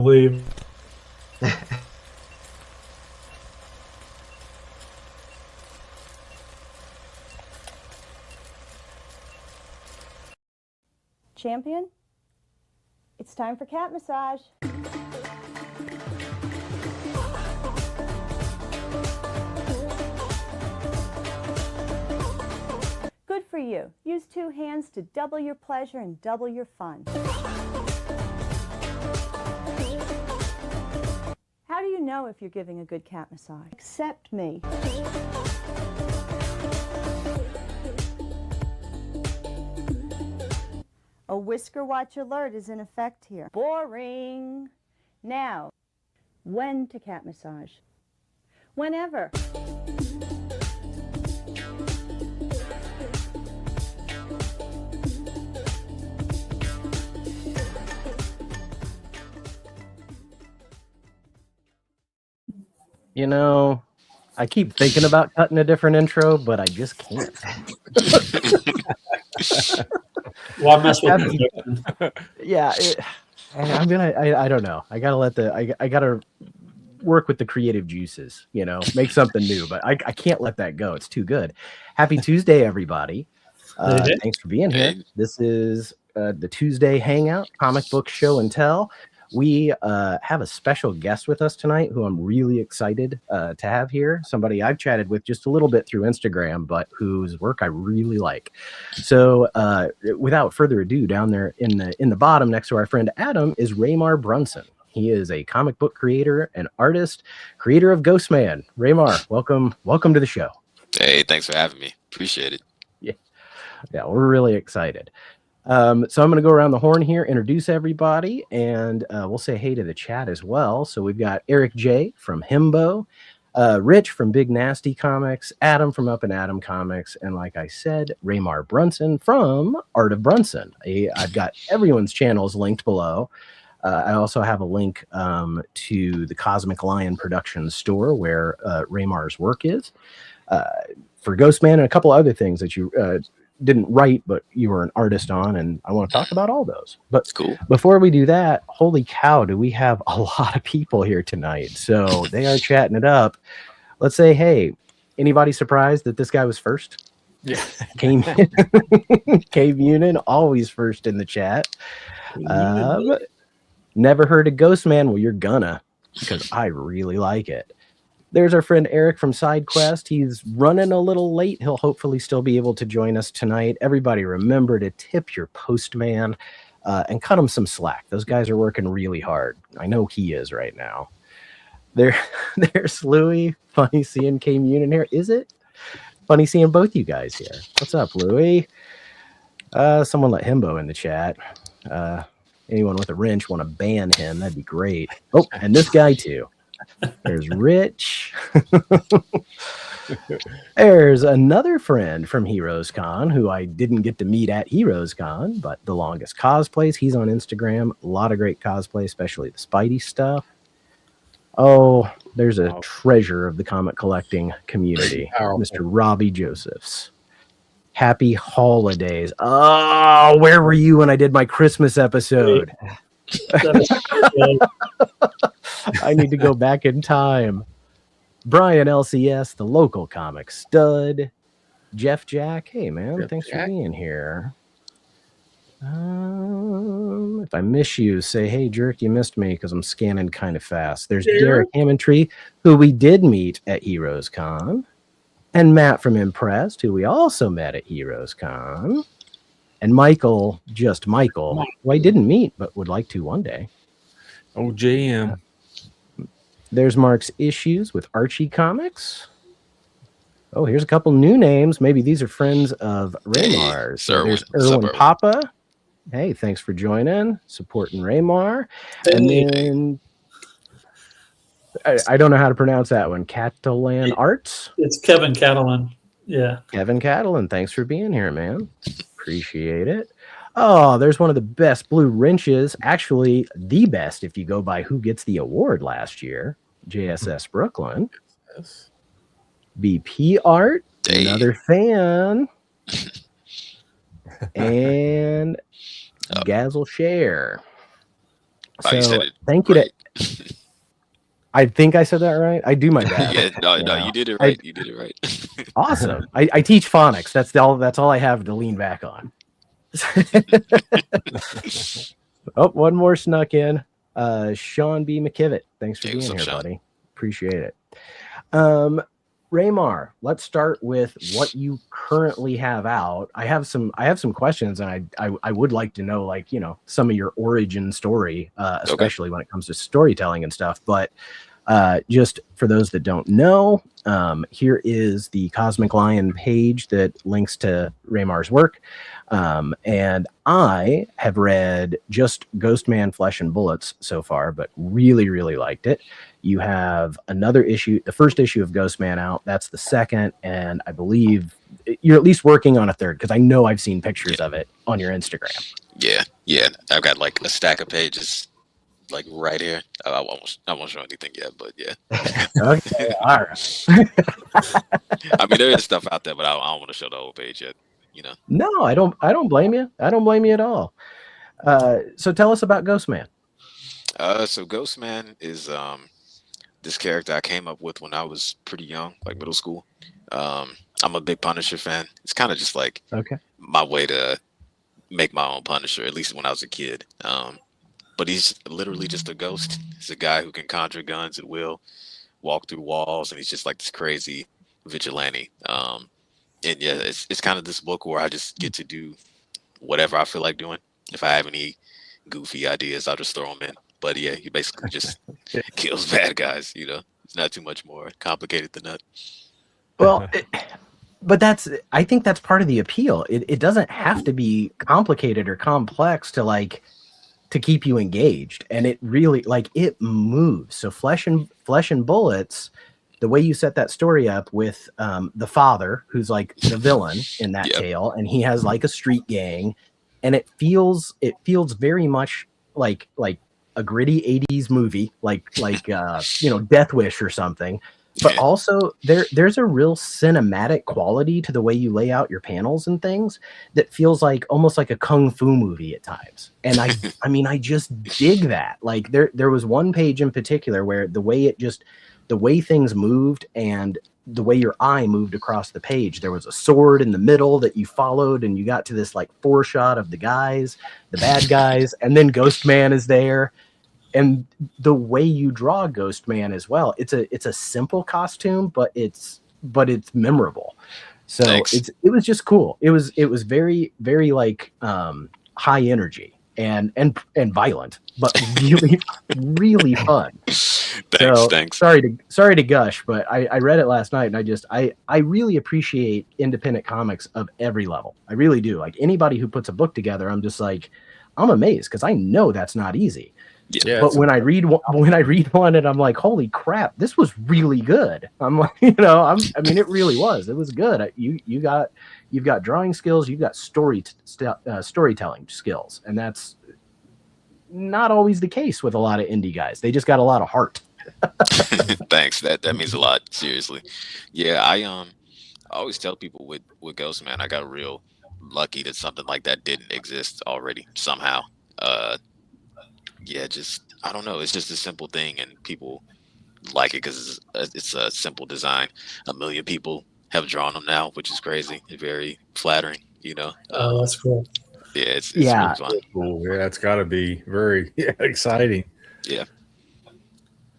Leave. Champion, it's time for cat massage. Good for you. Use 2 hands to double your pleasure and double your fun. How do you know if you're giving a good cat massage? Accept me. A whisker watch alert is in effect here. Boring. Now, when to cat massage? Whenever. You know, I keep thinking about cutting a different intro, but I just can't. Why mess with it? Yeah, I don't know. I gotta work with the creative juices. Make something new. But I can't let that go. It's too good. Happy Tuesday, everybody! Thanks for being here. This is the Tuesday Hangout, comic book show and tell. We have a special guest with us tonight who I'm really excited to have here. Somebody I've chatted with just a little bit through Instagram, but whose work I really like. So without further ado, down there in the bottom next to our friend Adam is Raymar Brunson. He is a comic book creator and artist, creator of GHOSTMAN. Raymar, welcome to the show. Hey, thanks for having me. Appreciate it. Yeah, we're really excited. So I'm going to go around the horn here, introduce everybody, and we'll say hey to the chat as well. So we've got Eric J. from Himbo, Rich from Big Nasty Comics, Adam from Up and Adam Comics, and like I said, Raymar Brunson from Art of Brunson. I've got everyone's channels linked below. I also have a link to the Cosmic Lion Productions store where Raymar's work is. For GHOSTMAN and a couple other things that you didn't write, but you were an artist on, and I want to talk about all those. But cool. Before we do that, holy cow, do we have a lot of people here tonight. So they are chatting it up. Let's say, hey, anybody surprised that this guy was first? Yeah. Came Munin, always first in the chat. Never heard of GHOSTMAN? Well, you're gonna, because I really like it. There's our friend Eric from SideQuest. He's running a little late. He'll hopefully still be able to join us tonight. Everybody remember to tip your postman and cut him some slack. Those guys are working really hard. I know he is right now. There's Louie. Funny seeing K Munin here. Is it? Funny seeing both you guys here. What's up, Louie? Someone let Himbo in the chat. Anyone with a wrench want to ban him? That'd be great. Oh, and this guy too. There's Rich. There's another friend from Heroes Con who I didn't get to meet at Heroes Con, but the longest cosplays. He's on Instagram. A lot of great cosplay, especially the Spidey stuff. Oh, there's a treasure of the comic collecting community, Mr. Robbie Josephs. Happy holidays. Oh, where were you when I did my Christmas episode? I need to go back in time. Brian LCS, the local comic stud. Jeff Jack. Hey, man. Thanks for being here. If I miss you, say, hey, jerk, you missed me because I'm scanning kind of fast. There's Derek Hammondtree, who we did meet at Heroes Con. And Matt from Impressed, who we also met at Heroes Con. And Michael, just Michael, who I didn't meet, but would like to one day. Oh, JM. There's Mark's Issues with Archie Comics. Oh, here's a couple new names. Maybe these are friends of Raymar's. So there's Erwin Papa. Hey, thanks for joining, supporting Raymar. And then I don't know how to pronounce that one. Catalan Arts. It's Kevin Catalan. Yeah. Kevin Catalan, thanks for being here, man. Appreciate it. Oh, there's one of the best blue wrenches. Actually, the best if you go by who gets the award last year. JSS Brooklyn. Yes. BP Art, another fan. And Gazzle Share. Oh, you So said it thank you right. to. I think I said that right. I do my best. Yeah, no, you no, know. you did it I, right. You did it right. awesome. I teach phonics. That's all. That's all I have to lean back on. Oh, one more snuck in. Sean B. McKivitt. Thanks for Hey, what's being up, here, Sean? buddy. Appreciate it. Raymar, let's start with what you currently have out. I have some questions, and I would like to know, like, some of your origin story, Okay. especially when it comes to storytelling and stuff. But just for those that don't know, here is the Cosmic Lion page that links to Raymar's work. And I have read just Ghostman Flesh and Bullets so far, but really, really liked it. You have another issue, the first issue of Ghostman out. That's the second. And I believe you're at least working on a third, because I know I've seen pictures of it on your Instagram. Yeah. I've got like a stack of pages, like right here. I won't show anything yet, but yeah. Okay, all right. I mean, there is stuff out there, but I don't want to show the whole page yet. No, I don't blame you. I don't blame you at all. So tell us about Ghostman. So Ghostman is this character I came up with when I was pretty young, like middle school. I'm a big Punisher fan. It's kind of just like my way to make my own Punisher, at least when I was a kid. But he's literally just a ghost. He's a guy who can conjure guns at will, walk through walls, and he's just like this crazy vigilante. And yeah, it's kind of this book where I just get to do whatever I feel like doing. If I have any goofy ideas, I'll just throw them in. But yeah, he basically just kills bad guys. It's not too much more complicated than that. Well, but I think that's part of the appeal. It doesn't have to be complicated or complex to keep you engaged, and it really, it moves. So Flesh and Bullets, the way you set that story up with the father, who's like the villain in that tale, and he has like a street gang, and it feels very much like a gritty 80s movie, like Death Wish or something. But also there's a real cinematic quality to the way you lay out your panels and things that feels like almost like a kung fu movie at times. And I mean, I just dig that. Like there was one page in particular where the way things moved and the way your eye moved across the page, there was a sword in the middle that you followed, and you got to this like foreshot of the bad guys, and then Ghostman is there. And the way you draw Ghostman as well, it's a simple costume, but it's memorable. So Thanks. it was just cool. It was very, very like high energy and violent, but really, really fun. Thanks. Sorry to gush, but I read it last night, and I really appreciate independent comics of every level. I really do. Like anybody who puts a book together, I'm just like, I'm amazed, because I know that's not easy. Yeah, but when I read one and I'm like, holy crap, this was really good. I'm like, I mean, it really was. It was good. You've got drawing skills, you've got storytelling skills, and that's not always the case with a lot of indie guys. They just got a lot of heart. Thanks. That means a lot. Seriously. Yeah, I always tell people with Ghostman, I got real lucky that something like that didn't exist already somehow. Yeah, just I don't know. It's just a simple thing, and people like it because it's a simple design. 1 million people have drawn them now, which is crazy. Very flattering, Oh, that's cool. Yeah, it's really fun. Cool. Yeah, it's got to be very exciting. Yeah,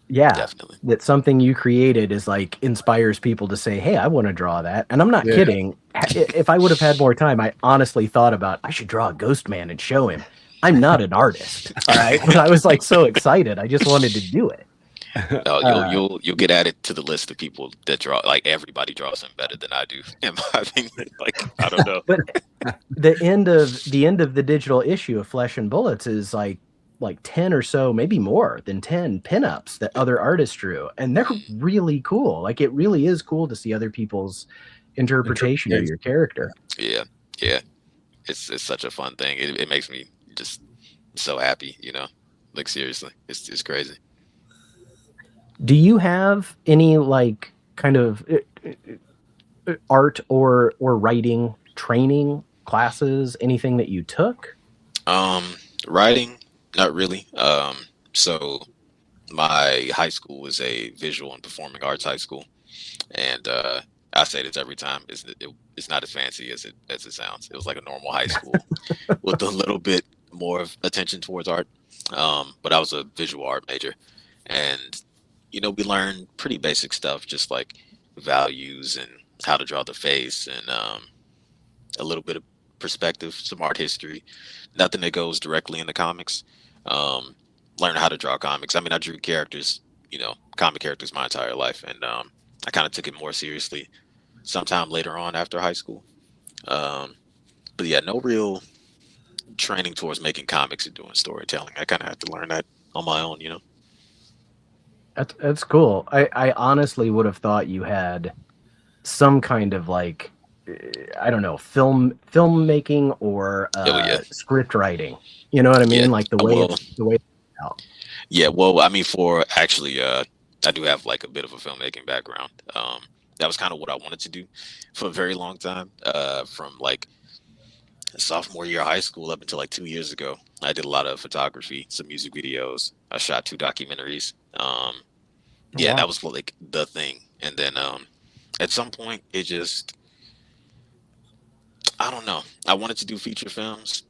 definitely. That something you created is like inspires people to say, "Hey, I want to draw that." And I'm not kidding. If I would have had more time, I honestly thought about I should draw a Ghostman and show him. I'm not an artist, all right? But I was like so excited. I just wanted to do it. No, you'll get added to the list of people that draw. Like everybody draws him better than I do. In my opinion, like I don't know. But the end of the digital issue of Flesh and Bullets is like 10 or so, maybe more than 10 pinups that other artists drew, and they're really cool. Like it really is cool to see other people's interpretation of your character. Yeah, it's such a fun thing. It makes me just so happy, like seriously, it's crazy. Do you have any like kind of art or writing training classes, anything that you took? Writing, not really. So my high school was a visual and performing arts high school, and I say this every time. It's not as fancy as it sounds. It was like a normal high school with a little bit more of attention towards art. But I was a visual art major, and we learned pretty basic stuff, just like values and how to draw the face, and a little bit of perspective, some art history. Nothing that goes directly into comics. Learn how to draw comics. I mean, I drew characters, comic characters my entire life, and I kind of took it more seriously sometime later on after high school. But yeah, no real training towards making comics and doing storytelling. I kind of had to learn that on my own, That's cool. I honestly would have thought you had some kind of like, I don't know, filmmaking or script writing. You know what I mean? Yeah. Like the way it's out. Yeah, well, I mean, for actually, I do have like a bit of a filmmaking background. That was kind of what I wanted to do for a very long time. From like sophomore year of high school up until like 2 years ago, I did a lot of photography, some music videos. I shot 2 documentaries. Yeah, that was like the thing. And then at some point, it just, I don't know. I wanted to do feature films,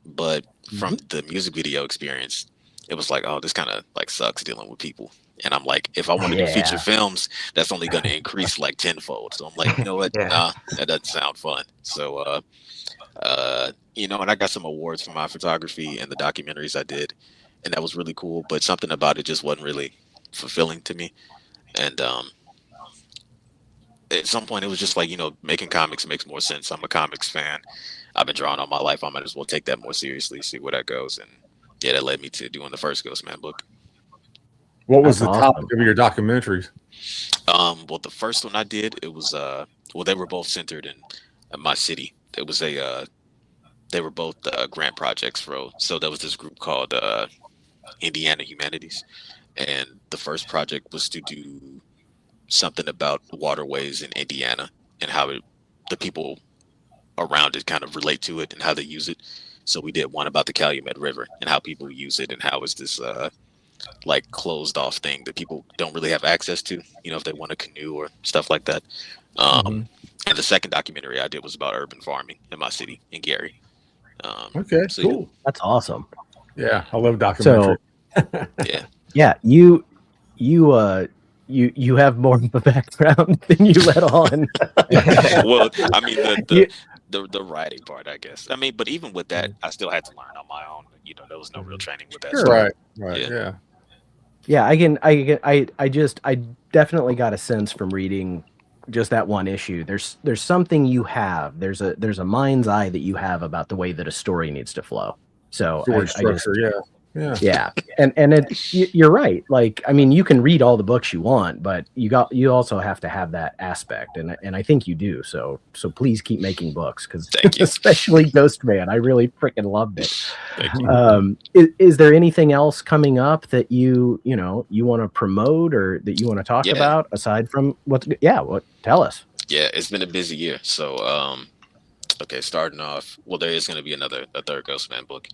but from the music video experience, it was like, oh, this kind of like sucks dealing with people. And I'm like, if I want to do feature films, that's only going to increase like tenfold. So I'm like, you know what? Nah, that doesn't sound fun. So, and I got some awards for my photography and the documentaries I did, and that was really cool. But something about it just wasn't really fulfilling to me. And at some point, it was just like, making comics makes more sense. I'm a comics fan. I've been drawing all my life. I might as well take that more seriously, see where that goes. And yeah, that led me to doing the first Ghostman book. What was the topic of your documentaries? Well, the first one I did, it was they were both centered in my city. It was they were both grant projects so there was this group called Indiana Humanities, and the first project was to do something about waterways in Indiana and how the people around it kind of relate to it and how they use it. So we did one about the Calumet River and how people use it and how it's this like closed off thing that people don't really have access to, if they want a canoe or stuff like that. And the second documentary I did was about urban farming in my city in Gary. Okay, so, cool. That's awesome. Yeah, I love documentaries. So, yeah, you have more of a background than you let on. Well, I mean, the writing part, I guess. I mean, but even with that, I still had to learn on my own. There was no real training with that. Sure, right. Yeah, I definitely got a sense from reading just that one issue. There's something you have. There's a mind's eye that you have about the way that a story needs to flow. So yeah. And you're right. Like, I mean, you can read all the books you want, but you also have to have that aspect, and I think you do. So please keep making books, because especially Ghostman, I really freaking loved it. Thank you. Is there anything else coming up that you want to promote or that you want to talk about aside from what tell us? Yeah, it's been a busy year. So okay, starting off, well, there is going to be a third Ghostman book.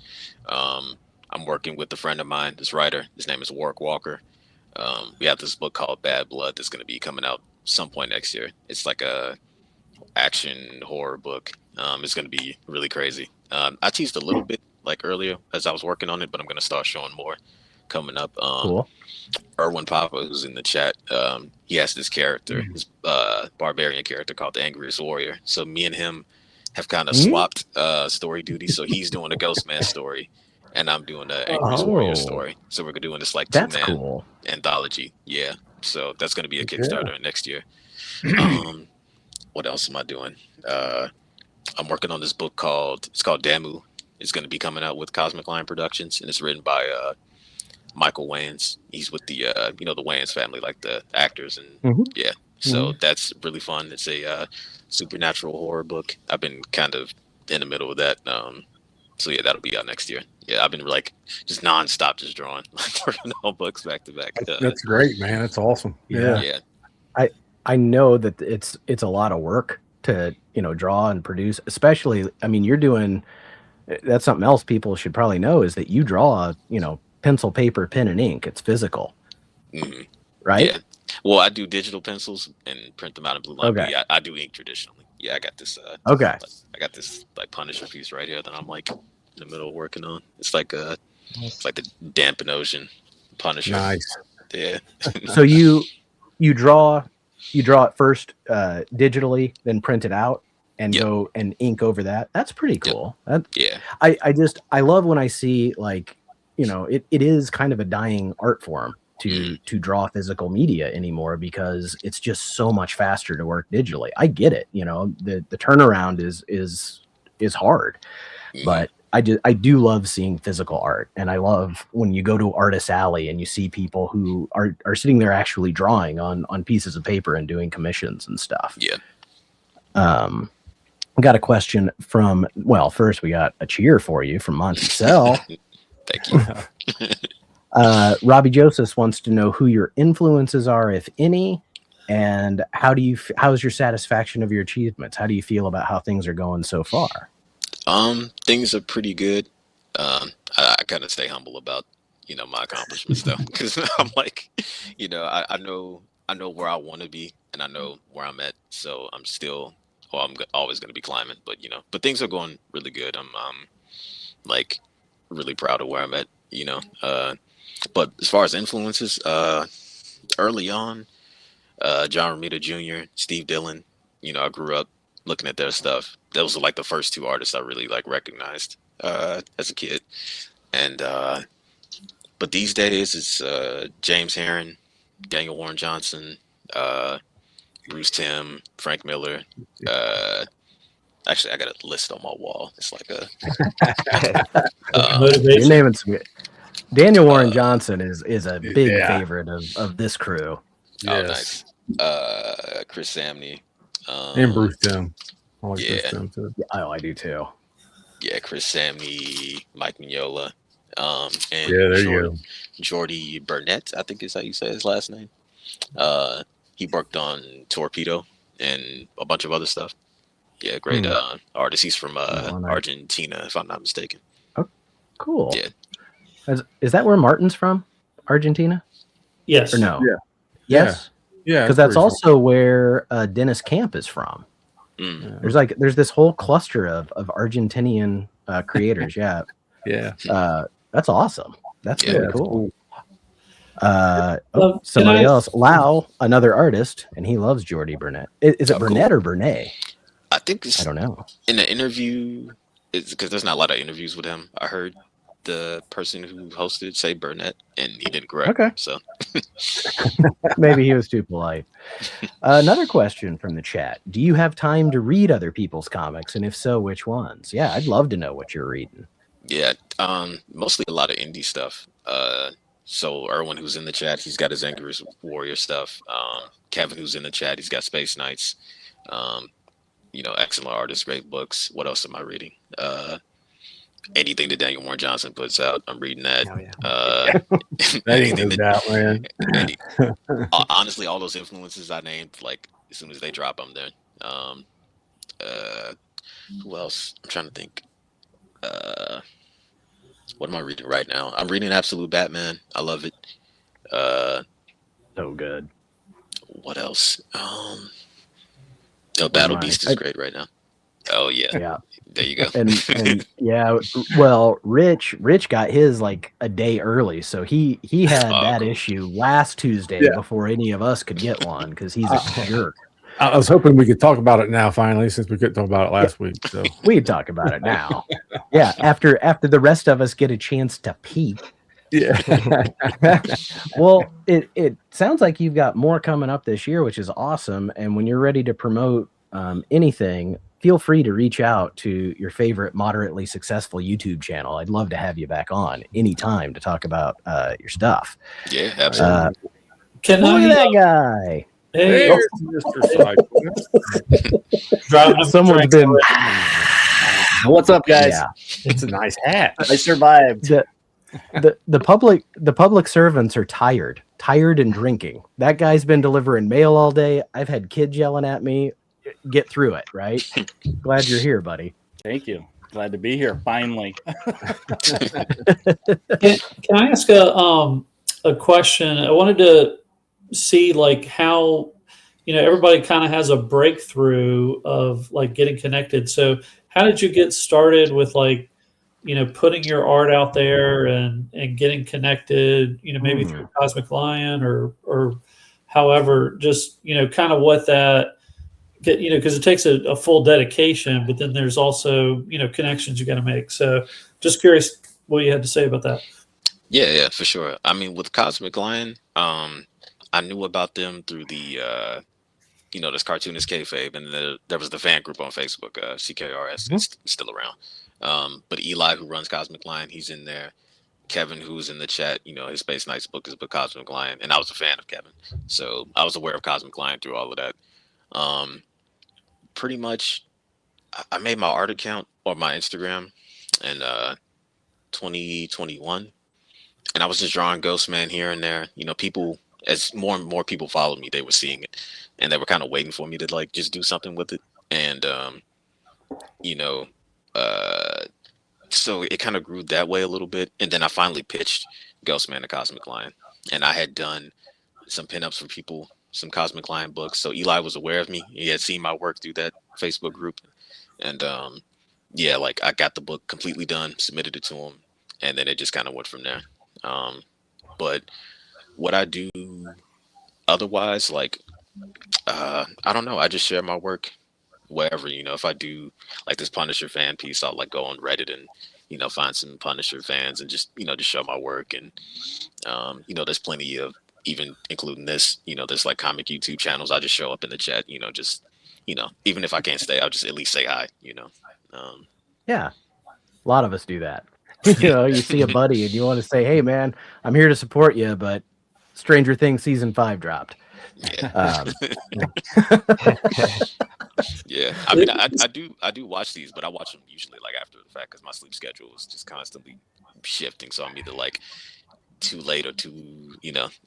I'm working with a friend of mine, this writer. His name is Warwick Walker. We have this book called Bad Blood that's going to be coming out some point next year. It's like a action horror book. It's going to be really crazy. I teased a little bit like earlier as I was working on it, but I'm going to start showing more coming up. Cool. Erwin Papa, who's in the chat, he has this character, this barbarian character called the Angriest Warrior. So me and him have kind of swapped story duty. So he's doing a Ghostman story, and I'm doing the Angriest Warrior story. So we're doing this like two-man anthology. Yeah. So that's going to be a Kickstarter next year. What else am I doing? I'm working on this book called Damu. It's going to be coming out with Cosmic Lion Productions, and it's written by Michael Wayans. He's with the the Wayans family, like the actors, and so that's really fun. It's a supernatural horror book. I've been kind of in the middle of that. So yeah, that'll be out next year. Yeah, I've been like just nonstop, just drawing all books back to back. That's great, man. That's awesome. Yeah. I know that it's a lot of work to draw and produce. Especially, I mean, you're doing. That's something else people should probably know, is that you draw pencil, paper, pen, and ink. It's physical, right? Yeah. Well, I do digital pencils and print them out in blue line. Okay. Yeah, I do ink traditionally. Yeah, I got this. Okay. I got this like Punisher piece right here that I'm like in the middle of working on. It's like it's like the Dampen Ocean Punisher. Nice. Yeah. So you draw it first digitally, then print it out and go and ink over that. That's pretty cool. Yeah. I love when I see, like, you know, it is kind of a dying art form to draw physical media anymore, because it's just so much faster to work digitally. I get it, you know, the turnaround is hard, but I do love seeing physical art, and I love when you go to Artist Alley and you see people who are sitting there actually drawing on pieces of paper and doing commissions and stuff. Yeah. We got a question from, well, first we got a cheer for you from Monticello. Thank you. Robbie Joseph wants to know who your influences are, if any, and how's your satisfaction of your achievements? How do you feel about how things are going so far? Things are pretty good. I kind of stay humble about, you know, my accomplishments though, because I'm like, you know, I know where I want to be, and I know where I'm at. So I'm still, I'm always going to be climbing, but you know, but things are going really good. I'm like really proud of where I'm at, you know. But as far as influences, early on, John Romita Jr., Steve Dillon, you know, I grew up looking at their stuff. Those are like the first two artists I really like recognized as a kid. And but these days it's James Herron, Daniel Warren Johnson, Bruce Timm, Frank Miller. Actually, I got a list on my wall. It's like you're naming some. Daniel Warren Johnson is a big favorite of this crew. Yes. Oh, nice. Chris Samney. And Bruce Timm. I like Bruce Timm too. Oh, I do too. Yeah, Chris Samney, Mike Mignola, and there you go. Jordy Burnett, I think is how you say his last name. He worked on Torpedo and a bunch of other stuff. Yeah, great artist. He's from Argentina, if I'm not mistaken. Oh, cool. Yeah. Is that where Martin's from? Argentina? Yes. Or no? Yeah. Yes. Yeah. Because that's also where Dennis Camp is from. There's this whole cluster of Argentinian creators. Yeah. Yeah. That's awesome. That's really cool. Well, somebody else, Lau, another artist, and he loves Jordy Burnett. Is it Burnett or Burnett? I think I don't know. In the interview, it's because there's not a lot of interviews with him. I heard the person who hosted say Burnett, and he didn't correct. Okay. So maybe he was too polite. Another question from the chat: do you have time to read other people's comics, and if so, which ones? Yeah, I'd love to know what you're reading. Yeah, mostly a lot of indie stuff. So Erwin, who's in the chat, he's got his Anchorage Warrior stuff. Kevin, who's in the chat, he's got Space Knights. You know, excellent artists, great books. What else am I reading? Anything that Daniel Warren Johnson puts out, I'm reading that. Anything that, man. Honestly, all those influences I named, like as soon as they drop, I'm there. Who else? I'm trying to think. What am I reading right now? I'm reading Absolute Batman. I love it. So good. What else? Battle Beast is great right now. Oh yeah. There you go. and yeah, well, Rich got his like a day early, so he had that issue last Tuesday before any of us could get one, because he's a jerk. I was hoping we could talk about it now, finally, since we couldn't talk about it last week. So we could talk about it now. Yeah, after the rest of us get a chance to peek. Yeah. Well, it sounds like you've got more coming up this year, which is awesome. And when you're ready to promote anything, feel free to reach out to your favorite moderately successful YouTube channel. I'd love to have you back on anytime to talk about your stuff. Yeah, absolutely. Can look at that guy. Hey, Mr. Someone's been. What's up, guys? Yeah. It's a nice hat. I survived. The public servants are tired and drinking. That guy's been delivering mail all day. I've had kids yelling at me. Get through it, right? Glad you're here, buddy. Thank you. Glad to be here, finally. Can I ask a question? I wanted to see like how, everybody kind of has a breakthrough of like getting connected. So how did you get started with like, putting your art out there and getting connected, maybe through Cosmic Lion or however, just, kind of what that, because it takes a full dedication, but then there's also, connections you got to make. So just curious what you had to say about that. Yeah, for sure. I mean, with Cosmic Lion, I knew about them through the, this cartoonist kayfabe, and there was the fan group on Facebook, CKRS, it's still around. But Eli, who runs Cosmic Lion, he's in there. Kevin, who's in the chat, his Space Knights book is about Cosmic Lion, and I was a fan of Kevin, so I was aware of Cosmic Lion through all of that. Pretty much, I made my art account or my Instagram in 2021, and I was just drawing Ghostman here and there. People, as more and more people followed me, they were seeing it, and they were kind of waiting for me to like just do something with it, and so it kind of grew that way a little bit, and then I finally pitched Ghostman to Cosmic Lion, and I had done some pinups for people, some Cosmic Lion books. So Eli was aware of me. He had seen my work through that Facebook group, and like I got the book completely done, submitted it to him, and then it just kind of went from there. But what I do otherwise, like I don't know, I just share my work wherever, if I do like this Punisher fan piece, I'll like go on Reddit and find some Punisher fans and just just show my work. And there's plenty of, even including this, there's like comic YouTube channels. I just show up in the chat, just even if I can't stay, I'll just at least say hi. Yeah, a lot of us do that. You see a buddy and you want to say, hey man, I'm here to support you, but Stranger Things season 5 dropped. Yeah. Yeah, I mean, I do watch these, but I watch them usually like after the fact because my sleep schedule is just constantly shifting. So I'm either like too late or too,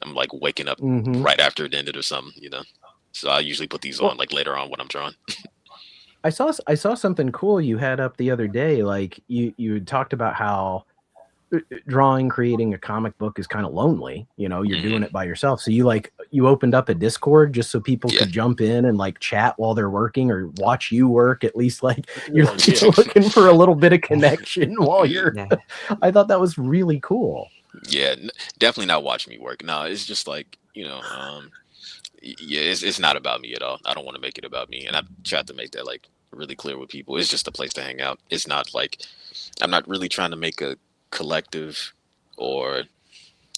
I'm like waking up right after it ended or something, So I usually put these on like later on when I'm drawing. I saw something cool you had up the other day. Like you had talked about how creating a comic book is kind of lonely. You're doing it by yourself. So you opened up a Discord just so people could jump in and like chat while they're working or watch you work. At least like you're looking for a little bit of connection while you're. I thought that was really cool. Yeah, definitely not watch me work. No, it's just like it's not about me at all. I don't want to make it about me, and I've tried to make that like really clear with people. It's just a place to hang out. It's not like I'm not really trying to make a collective or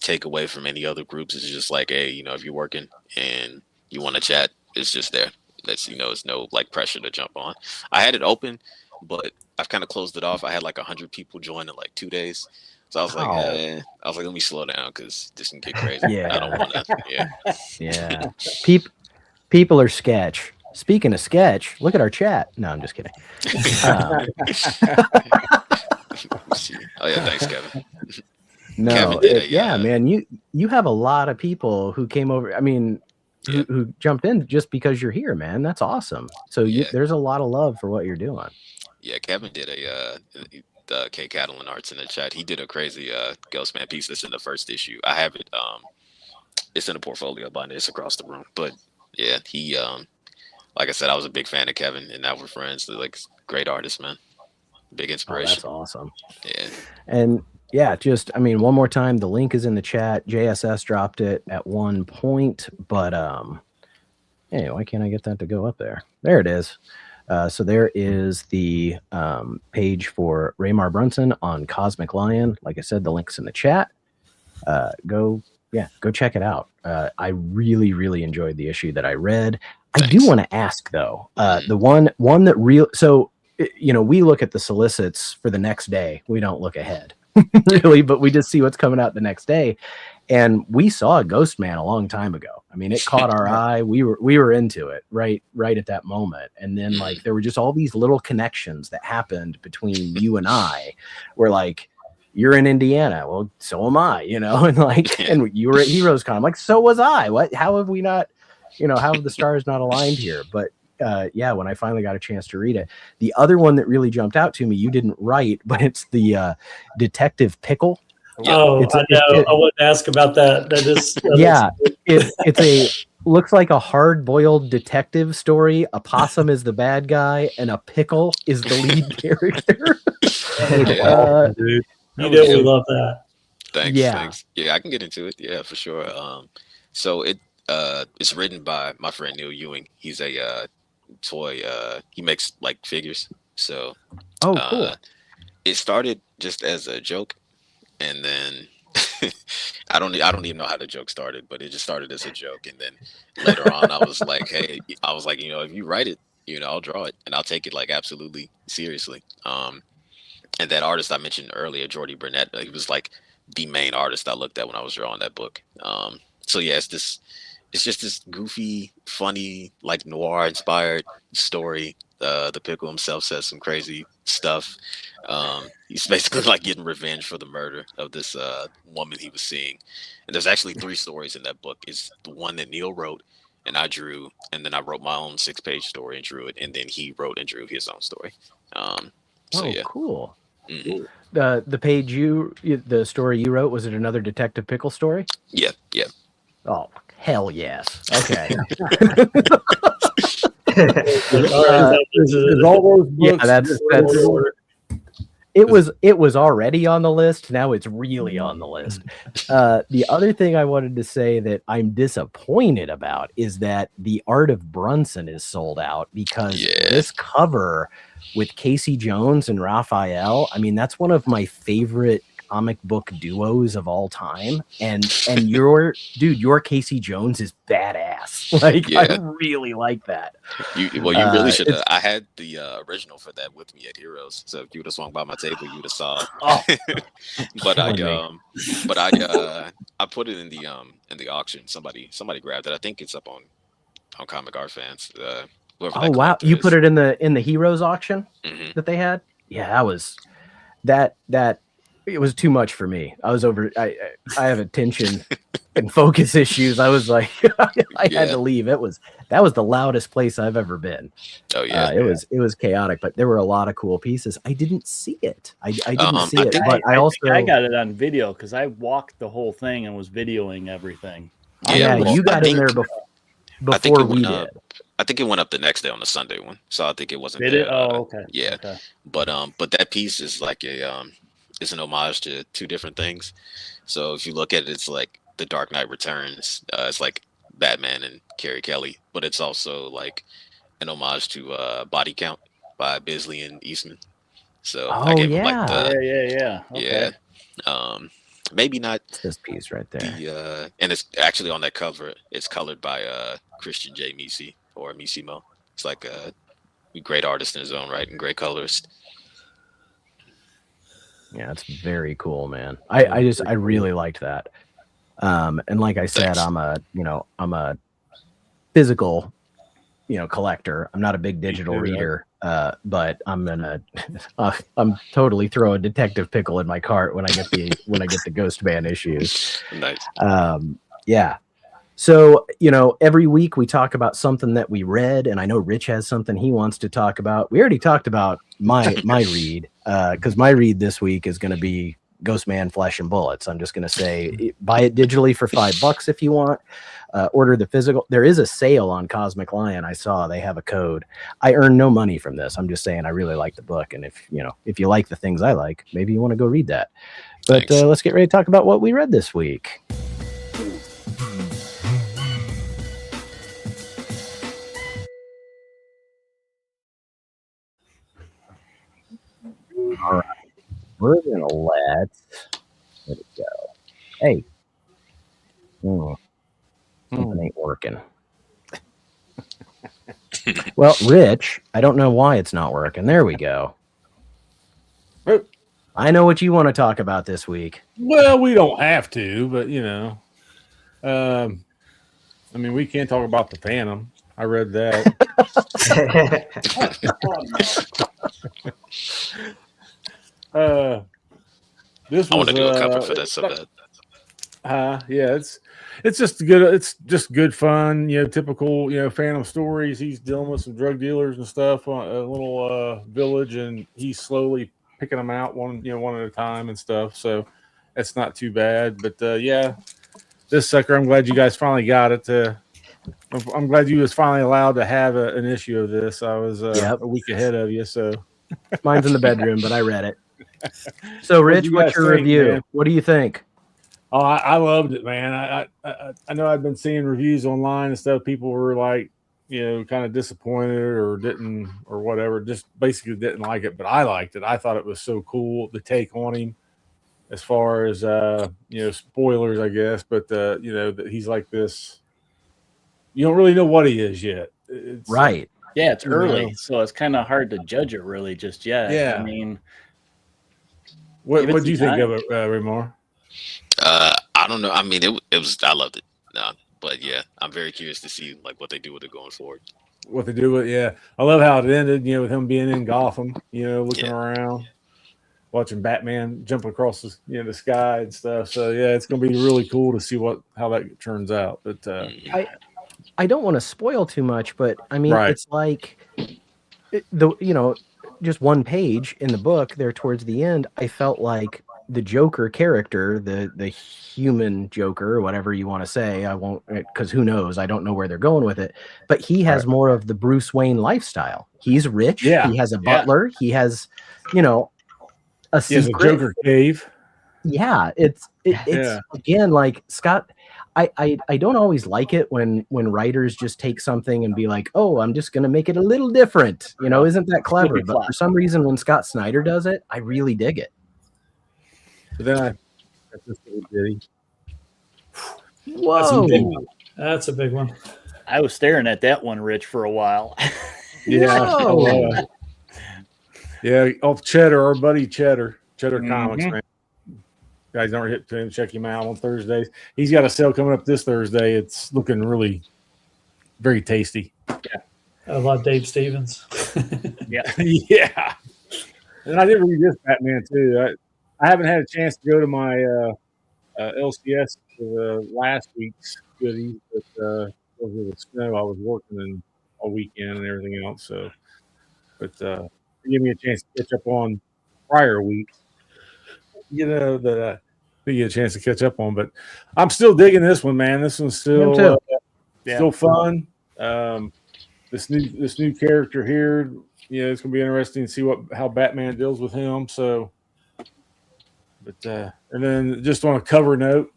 take away from any other groups. It's just like, hey, if you're working and you want to chat, it's just there. That's it's no like pressure to jump on. I had it open, but I've kind of closed it off. I had like 100 people join in like 2 days. So I was like, let me slow down because this can get crazy. I don't want to. Yeah. People are sketch. Speaking of sketch, look at our chat. No, I'm just kidding. Oh yeah, thanks, Kevin. No, man, you have a lot of people who came over. I mean, who jumped in just because you're here, man. That's awesome. So there's a lot of love for what you're doing. Yeah, Kevin did the K Catalan Arts in the chat. He did a crazy Ghostman piece that's in the first issue. I have it. It's in a portfolio binder. It's across the room. But yeah, he like I said, I was a big fan of Kevin, and now we're friends. They're like great artists, man. Big inspiration. That's awesome. Yeah. And yeah, one more time, the link is in the chat. JSS dropped it at one point, but hey, why can't I get that to go up there? There it is. So there is the page for Raymar Brunson on Cosmic Lion. Like I said, the link's in the chat. Go check it out. I really, really enjoyed the issue that I read. Thanks. I do want to ask though, the one that so we look at the solicits for the next day. We don't look ahead really, but we just see what's coming out the next day. And we saw a Ghostman a long time ago. I mean, it caught our eye. We were into it right at that moment. And then like there were just all these little connections that happened between you and I. Where like you're in Indiana, well, so am I. And like and you were at Heroes Con. I'm like, so was I. What? How have we not? How have the stars not aligned here? But when I finally got a chance to read it. The other one that really jumped out to me, you didn't write, but it's the Detective Pickle. Oh, I know. I wouldn't ask about that. It's a looks like a hard-boiled detective story. A possum is the bad guy, and a pickle is the lead character. Dude. You know we love that. Thanks. Yeah, I can get into it. Yeah, for sure. So it's written by my friend Neil Ewing. He's a toy. He makes like figures. So cool. It started just as a joke, and then I don't even know how the joke started, but it just started as a joke, and then later on I was like, hey, if you write it, I'll draw it, and I'll take it like absolutely seriously. And that artist I mentioned earlier, Jordy Burnett, he was like the main artist I looked at when I was drawing that book. So yeah, it's just this goofy, funny, like noir inspired story. The pickle himself says some crazy stuff. He's basically like getting revenge for the murder of this woman he was seeing. And there's actually 3 stories in that book. It's the one that Neil wrote and I drew, and then I wrote my own 6-page story and drew it, and then he wrote and drew his own story. Cool. Mm-hmm. The page the story you wrote, was it another Detective Pickle story? Yeah. Oh, hell yes. Okay. All those books. It was already on the list. Now it's really on the list. The other thing I wanted to say that I'm disappointed about is that The Art of Brunson is sold out, because this cover with Casey Jones and Raphael, I mean, that's one of my favorite comic book duos of all time. And your Casey Jones is badass. Like, I really like that. You really should have. I had the original for that with me at Heroes, so if you would have swung by my table, you would have saw. But I put it in the auction. Somebody grabbed it. I think it's up on Comic Art Fans. Wow! You put it in the Heroes auction that they had. Yeah, that was that. It was too much for me. I was over. I have attention and focus issues. I was like, I had to leave. That was the loudest place I've ever been. Oh yeah, it was chaotic, but there were a lot of cool pieces. I didn't see it. I didn't see it, but I got it on video because I walked the whole thing and was videoing everything. Yeah, you got in there before we did. I think it went up the next day on the Sunday one, so I think it wasn't. Did it? Oh, okay. Yeah, okay. But that piece is like it's an homage to 2 different things. So if you look at it, it's like The Dark Knight Returns. It's like Batman and Carrie Kelly, but it's also like an homage to Body Count by Bisley and Eastman. So I gave him like the okay. Maybe not this piece right there. And it's actually on that cover. It's colored by Christian J. Misi, or Misimo. It's like a great artist in his own right and great colorist. Yeah, it's very cool, man. I really liked that. And like I said, I'm a physical, collector. I'm not a big digital reader, but I'm totally throwing Detective Pickle in my cart when I get the GHOSTMAN issues. Nice. Yeah. So, every week we talk about something that we read, and I know Rich has something he wants to talk about. We already talked about my read, because my read this week is going to be GHOSTMAN Flesh and Bullets. I'm just going to say, buy it digitally for $5 if you want. Order the physical. There is a sale on Cosmic Lion. I saw they have a code. I earn no money from this. I'm just saying I really like the book, and if you like the things I like, maybe you want to go read that. But let's get ready to talk about what we read this week. All right, we're gonna let it go. Hey, something ain't working. Well, Rich, I don't know why it's not working. There we go. I know what you want to talk about this week. Well, we don't have to, but we can't talk about the Phantom. I read that. This was, I want to do a cover for that so bad. Yeah, it's just good. It's just good fun. Typical Phantom stories. He's dealing with some drug dealers and stuff on a little village, and he's slowly picking them out one at a time and stuff. So that's not too bad. But yeah, this sucker. I'm glad you guys finally got it. I'm glad you was finally allowed to have an issue of this. I was a week ahead of you, so mine's in the bedroom, but I read it. So, Rich, what's your review? Man? What do you think? Oh, I loved it, man. I know I've been seeing reviews online and stuff. People were like, kind of disappointed or didn't or whatever. Just basically didn't like it, but I liked it. I thought it was so cool the take on him, as far as spoilers, I guess. But that he's like this. You don't really know what he is yet. It's, right. Yeah, it's early, so it's kind of hard to judge it really just yet. Yeah. I mean, what do you think of it, Raymar? I don't know. I mean, it was. I loved it. But yeah, I'm very curious to see like what they do with it going forward. What they do with I love how it ended. With him being in Gotham, looking around, watching Batman jump across the sky and stuff. So yeah, it's gonna be really cool to see how that turns out. But I don't want to spoil too much, but I mean, it's like just one page in the book there towards the end. I felt like the Joker character, the human Joker, or whatever you want to say, I won't, because who knows? I don't know where they're going with it. But he has more of the Bruce Wayne lifestyle. He's rich. Yeah. He has a butler. He has, a secret. He has a Joker cave. Yeah, it's again like Scott. I don't always like it when writers just take something and be like, oh, I'm just gonna make it a little different. Isn't that clever? But for some reason, when Scott Snyder does it, I really dig it. But then that's just a ditty. Whoa, that's a big one. I was staring at that one, Rich, for a while. Yeah, Cheddar, our buddy Cheddar Comics, man. Guys, don't hit to him. Check him out on Thursdays. He's got a sale coming up this Thursday. It's looking really very tasty. Yeah, I love Dave Stevens. Yeah. And I did read this Batman too. I haven't had a chance to go to my LCS for last week's goodies, but because of the snow, I was working all weekend and everything else. So, but give me a chance to catch up on prior weeks. That you get a chance to catch up on, but I'm still digging this one, man. This one's still fun. This new character here, it's gonna be interesting to see how Batman deals with him. So, but and then just on a cover note,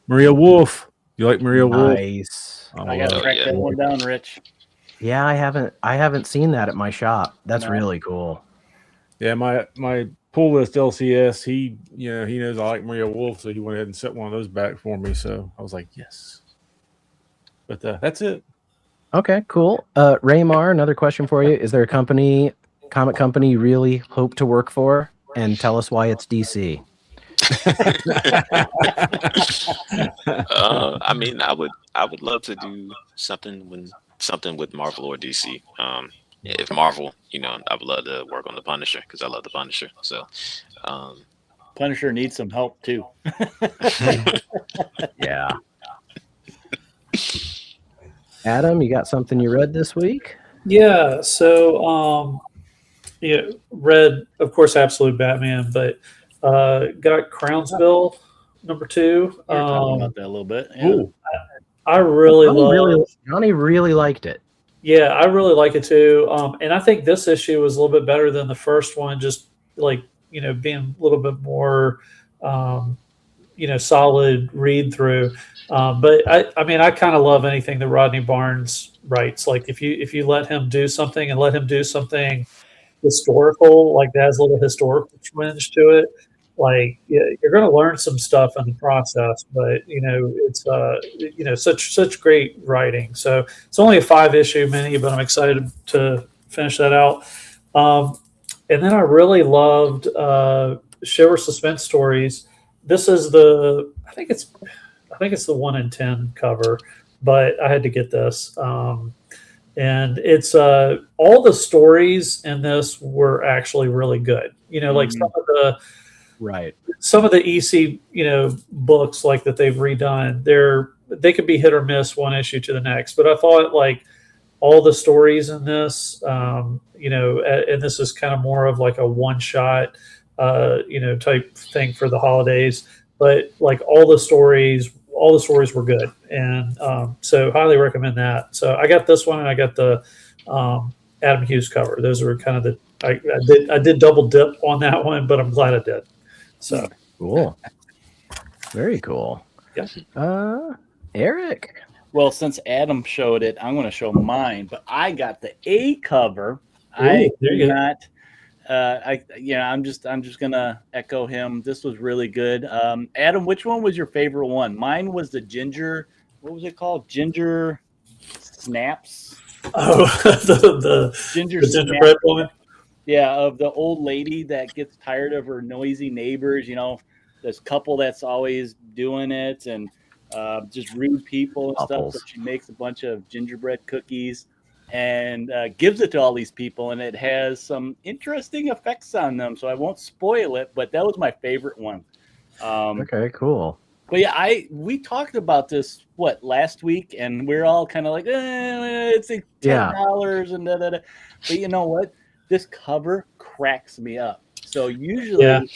Maria Wolf. You like Maria Wolf? Nice. I gotta track that one down, Rich. Yeah, I haven't seen that at my shop. That's really cool. Yeah, my pull list LCS, he knows I like Maria Wolf, so he went ahead and set one of those back for me. So I was like, yes. But that's it. Okay, cool. Raymar, another question for you. Is there a comic company you really hope to work for? And tell us why it's DC. I mean, I would love to do something with Marvel or DC. If Marvel, I would love to work on the Punisher because I love the Punisher. So, Punisher needs some help too. Yeah. Adam, you got something you read this week? Yeah. So, read, of course, Absolute Batman, but got Crownsville #2. Talking about that a little bit. Yeah. I really Johnny really liked it. Yeah, I really like it too. And I think this issue was a little bit better than the first one, just like, being a little bit more, solid read through. But I kind of love anything that Rodney Barnes writes. Like if you let him do something and let him do something historical, like that has a little historical twinge to it, like you're going to learn some stuff in the process, but it's such great writing. So it's only a 5-issue mini, but I'm excited to finish that out. And then I really loved Shiver Suspense Stories. This is I think it's the 1 in 10 cover, but I had to get this. And it's all the stories in this were actually really good. Like some of Right. some of the EC, books like that they've redone, they could be hit or miss one issue to the next. But I thought like all the stories in this, and this is kind of more of like a one shot, type thing for the holidays. But like all the stories were good, and so highly recommend that. So I got this one, and I got the Adam Hughes cover. Those are kind of I did double dip on that one, but I'm glad I did. So cool, very cool. Yeah. Eric. Well, since Adam showed it, I'm going to show mine. But I got the A cover. Ooh, I there you go. not. I'm just gonna echo him. This was really good. Adam, which one was your favorite one? Mine was the ginger. What was it called? Ginger snaps. Oh, the gingerbread woman. Yeah, of the old lady that gets tired of her noisy neighbors. This couple that's always doing it and just rude people and stuff. So she makes a bunch of gingerbread cookies and gives it to all these people, and it has some interesting effects on them. So I won't spoil it, but that was my favorite one. Okay, cool. But yeah, we talked about this last week, and we're all kind of like, it's like $10 and da da da. But you know what? This cover cracks me up. So usually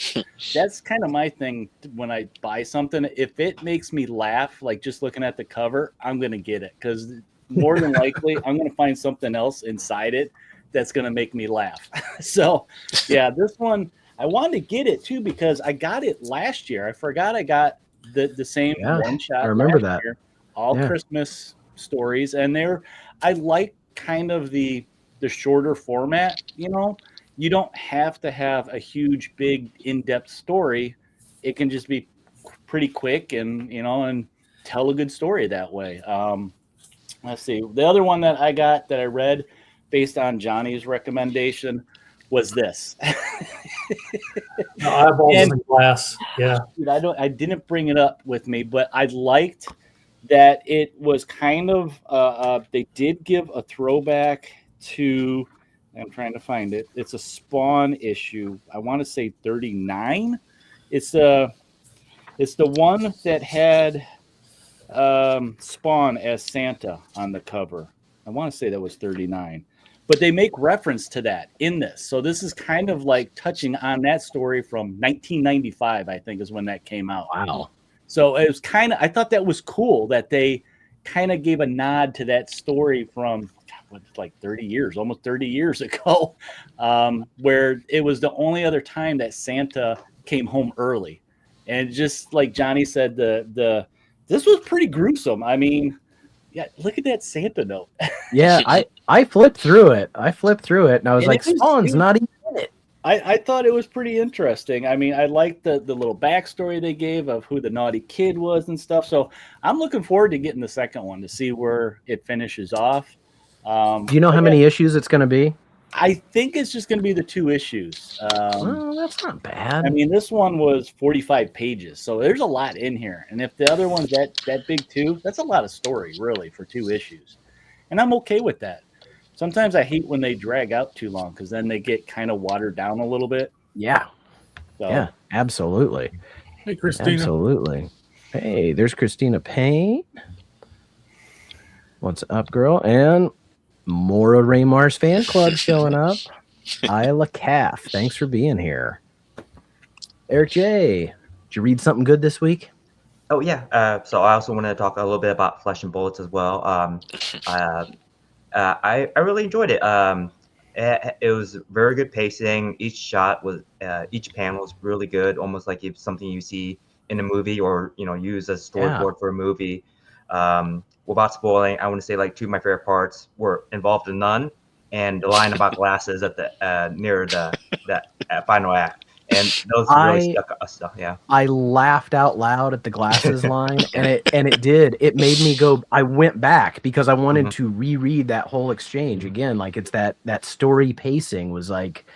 that's kind of my thing when I buy something. If it makes me laugh, like just looking at the cover, I'm gonna get it because more than likely I'm gonna find something else inside it that's gonna make me laugh. So yeah, this one I wanted to get it too because I got it last year. I forgot I got the same one shot. I remember that. Year, all Christmas stories, and I like kind of the shorter format. You don't have to have a huge, big, in-depth story. It can just be pretty quick and and tell a good story that way. Let's see. The other one that I got that I read based on Johnny's recommendation was this. Eyeballs in glass. Yeah. Dude, I didn't bring it up with me, but I liked that it was kind of they did give a throwback to, I'm trying to find it. It's a Spawn issue. I want to say 39. It's the one that had Spawn as Santa on the cover. I want to say that was 39. But they make reference to that in this. So this is kind of like touching on that story from 1995, I think is when that came out. Wow. So it was I thought that was cool that they kind of gave a nod to that story from like 30 years, almost 30 years ago, where it was the only other time that Santa came home early. And just like Johnny said, this was pretty gruesome. I mean, yeah, look at that Santa note. Yeah, I flipped through it. And I was like, Spawn's not even in it. I thought it was pretty interesting. I mean, I liked the little backstory they gave of who the naughty kid was and stuff. So I'm looking forward to getting the second one to see where it finishes off. Do you know how many issues it's going to be? I think it's just going to be the 2 issues. Well, that's not bad. I mean, this one was 45 pages, so there's a lot in here. And if the other one's that big too, that's a lot of story, really, for 2 issues. And I'm okay with that. Sometimes I hate when they drag out too long because then they get kind of watered down a little bit. Yeah. So. Yeah, absolutely. Hey, Christina. Absolutely. Hey, there's Christina Payne. What's up, girl? And more of Raymar's fan club showing up. Isla Calf, thanks for being here. Eric J, did you read something good this week? Oh, yeah. So I also wanted to talk a little bit about Flesh and Bullets as well. I really enjoyed it. It was very good pacing. Each shot was, each panel was really good, almost like it's something you see in a movie or, use as a storyboard for a movie. Without spoiling, I want to say like 2 of my favorite parts were Involved in None and the line about glasses at the near the final act. And those really stuck. Yeah. I laughed out loud at the glasses line, and it made me go. I went back because I wanted to reread that whole exchange again. Like it's that story pacing was like,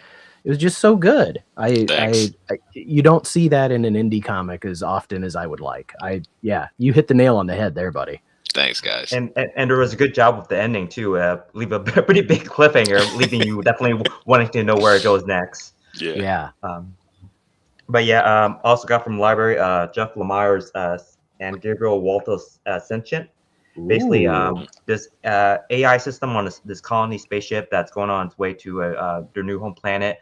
it was just so good. I you don't see that in an indie comic as often as I would like. You hit the nail on the head there, buddy. Thanks, guys. And there was a good job with the ending too. Leave a pretty big cliffhanger, leaving you definitely wanting to know where it goes next. Yeah. But yeah, also got from the library Jeff Lemire's and Gabriel Walto's Sentient. Basically, this AI system on this colony spaceship that's going on its way to their new home planet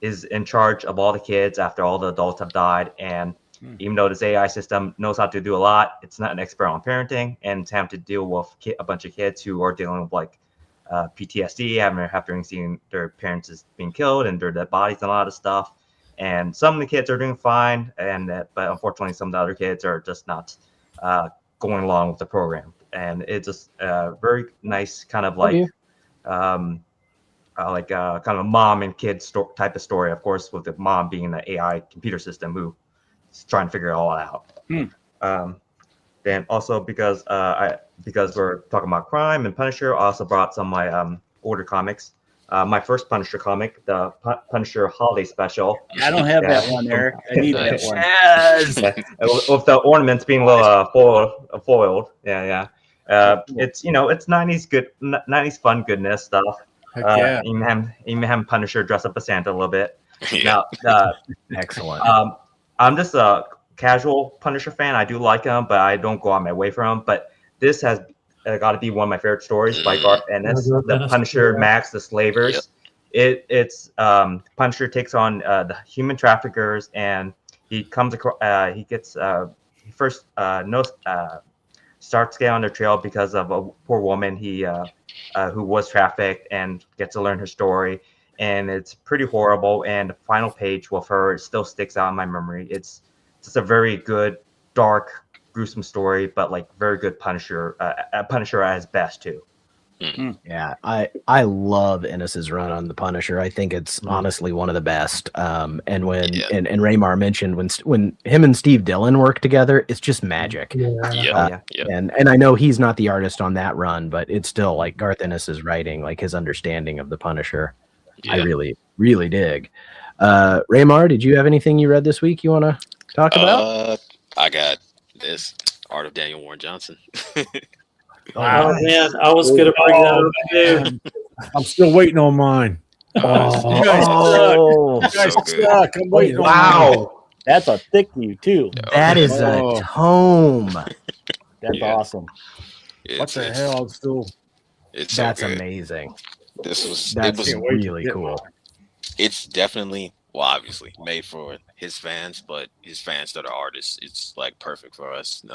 is in charge of all the kids after all the adults have died. And even though this AI system knows how to do a lot, it's not an expert on parenting, and it's having to deal with a bunch of kids who are dealing with like PTSD, having seen their parents being killed and their dead bodies and a lot of stuff. And some of the kids are doing fine, but unfortunately, some of the other kids are just not going along with the program. And it's just very nice, kind of like kind of a mom and kid type of story. Of course, with the mom being the AI computer system who is trying to figure it all out. Then also because we're talking about crime and Punisher, I also brought some of my older comics. My first Punisher comic, the Punisher Holiday Special. I don't have that one, Eric. I need that one. Yes. With the ornaments being a little foiled. Yeah. It's it's 90s good, 90s fun goodness stuff. Even having Punisher dress up as Santa a little bit. Yeah. Now, Excellent. I'm just a casual Punisher fan. I do like him, but I don't go out my way for him. But this has got to be one of my favorite stories by Garth Ennis, the Punisher Max, the Slavers. Yep. It's Punisher takes on the human traffickers, and he comes across. He gets he first starts getting on their trail because of a poor woman who was trafficked, and gets to learn her story. And it's pretty horrible. And the final page with her still sticks out in my memory. It's just a very good, dark, gruesome story, but like very good Punisher at his best too. Yeah, I love Ennis's run on the Punisher. I think it's honestly one of the best. And when and Raymar mentioned when him and Steve Dillon work together, it's just magic. And I know he's not the artist on that run, but it's still like Garth Ennis's writing, like his understanding of the Punisher. I really, really dig. Raymar, did you have anything you read this week you want to talk about? I got this Art of Daniel Warren Johnson. Oh man, I was gonna bring that up too. I'm still waiting on mine. You guys suck. I'm waiting. Wow, that's a thick one too. That is a tome. That's awesome. What the hell? I'm still. That's amazing. That's really cool. It's definitely, well, obviously made for his fans, but his fans that are artists, it's like perfect for us.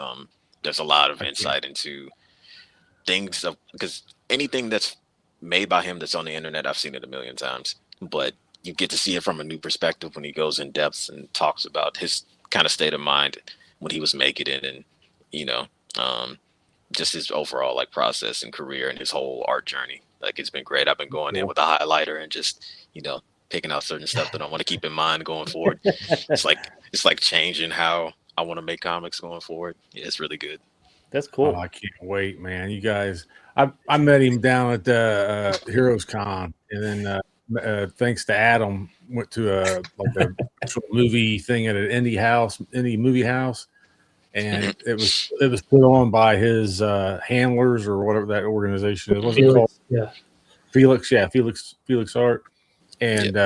There's a lot of insight into things because anything that's made by him that's on the internet, I've seen it a million times, but you get to see it from a new perspective when he goes in depth and talks about his kind of state of mind when he was making it, and just his overall like process and career and his whole art journey. Like, it's been great. I've been going in with a highlighter and just picking out certain stuff that I want to keep in mind going forward. It's like changing how I want to make comics going forward. Yeah, it's really good. That's cool. Oh, I can't wait, man. You guys, I met him down at the Heroes Con, and then thanks to Adam, went to a movie thing at an indie movie house, and it was put on by his handlers or whatever that organization is. What's it called? Felix Art, and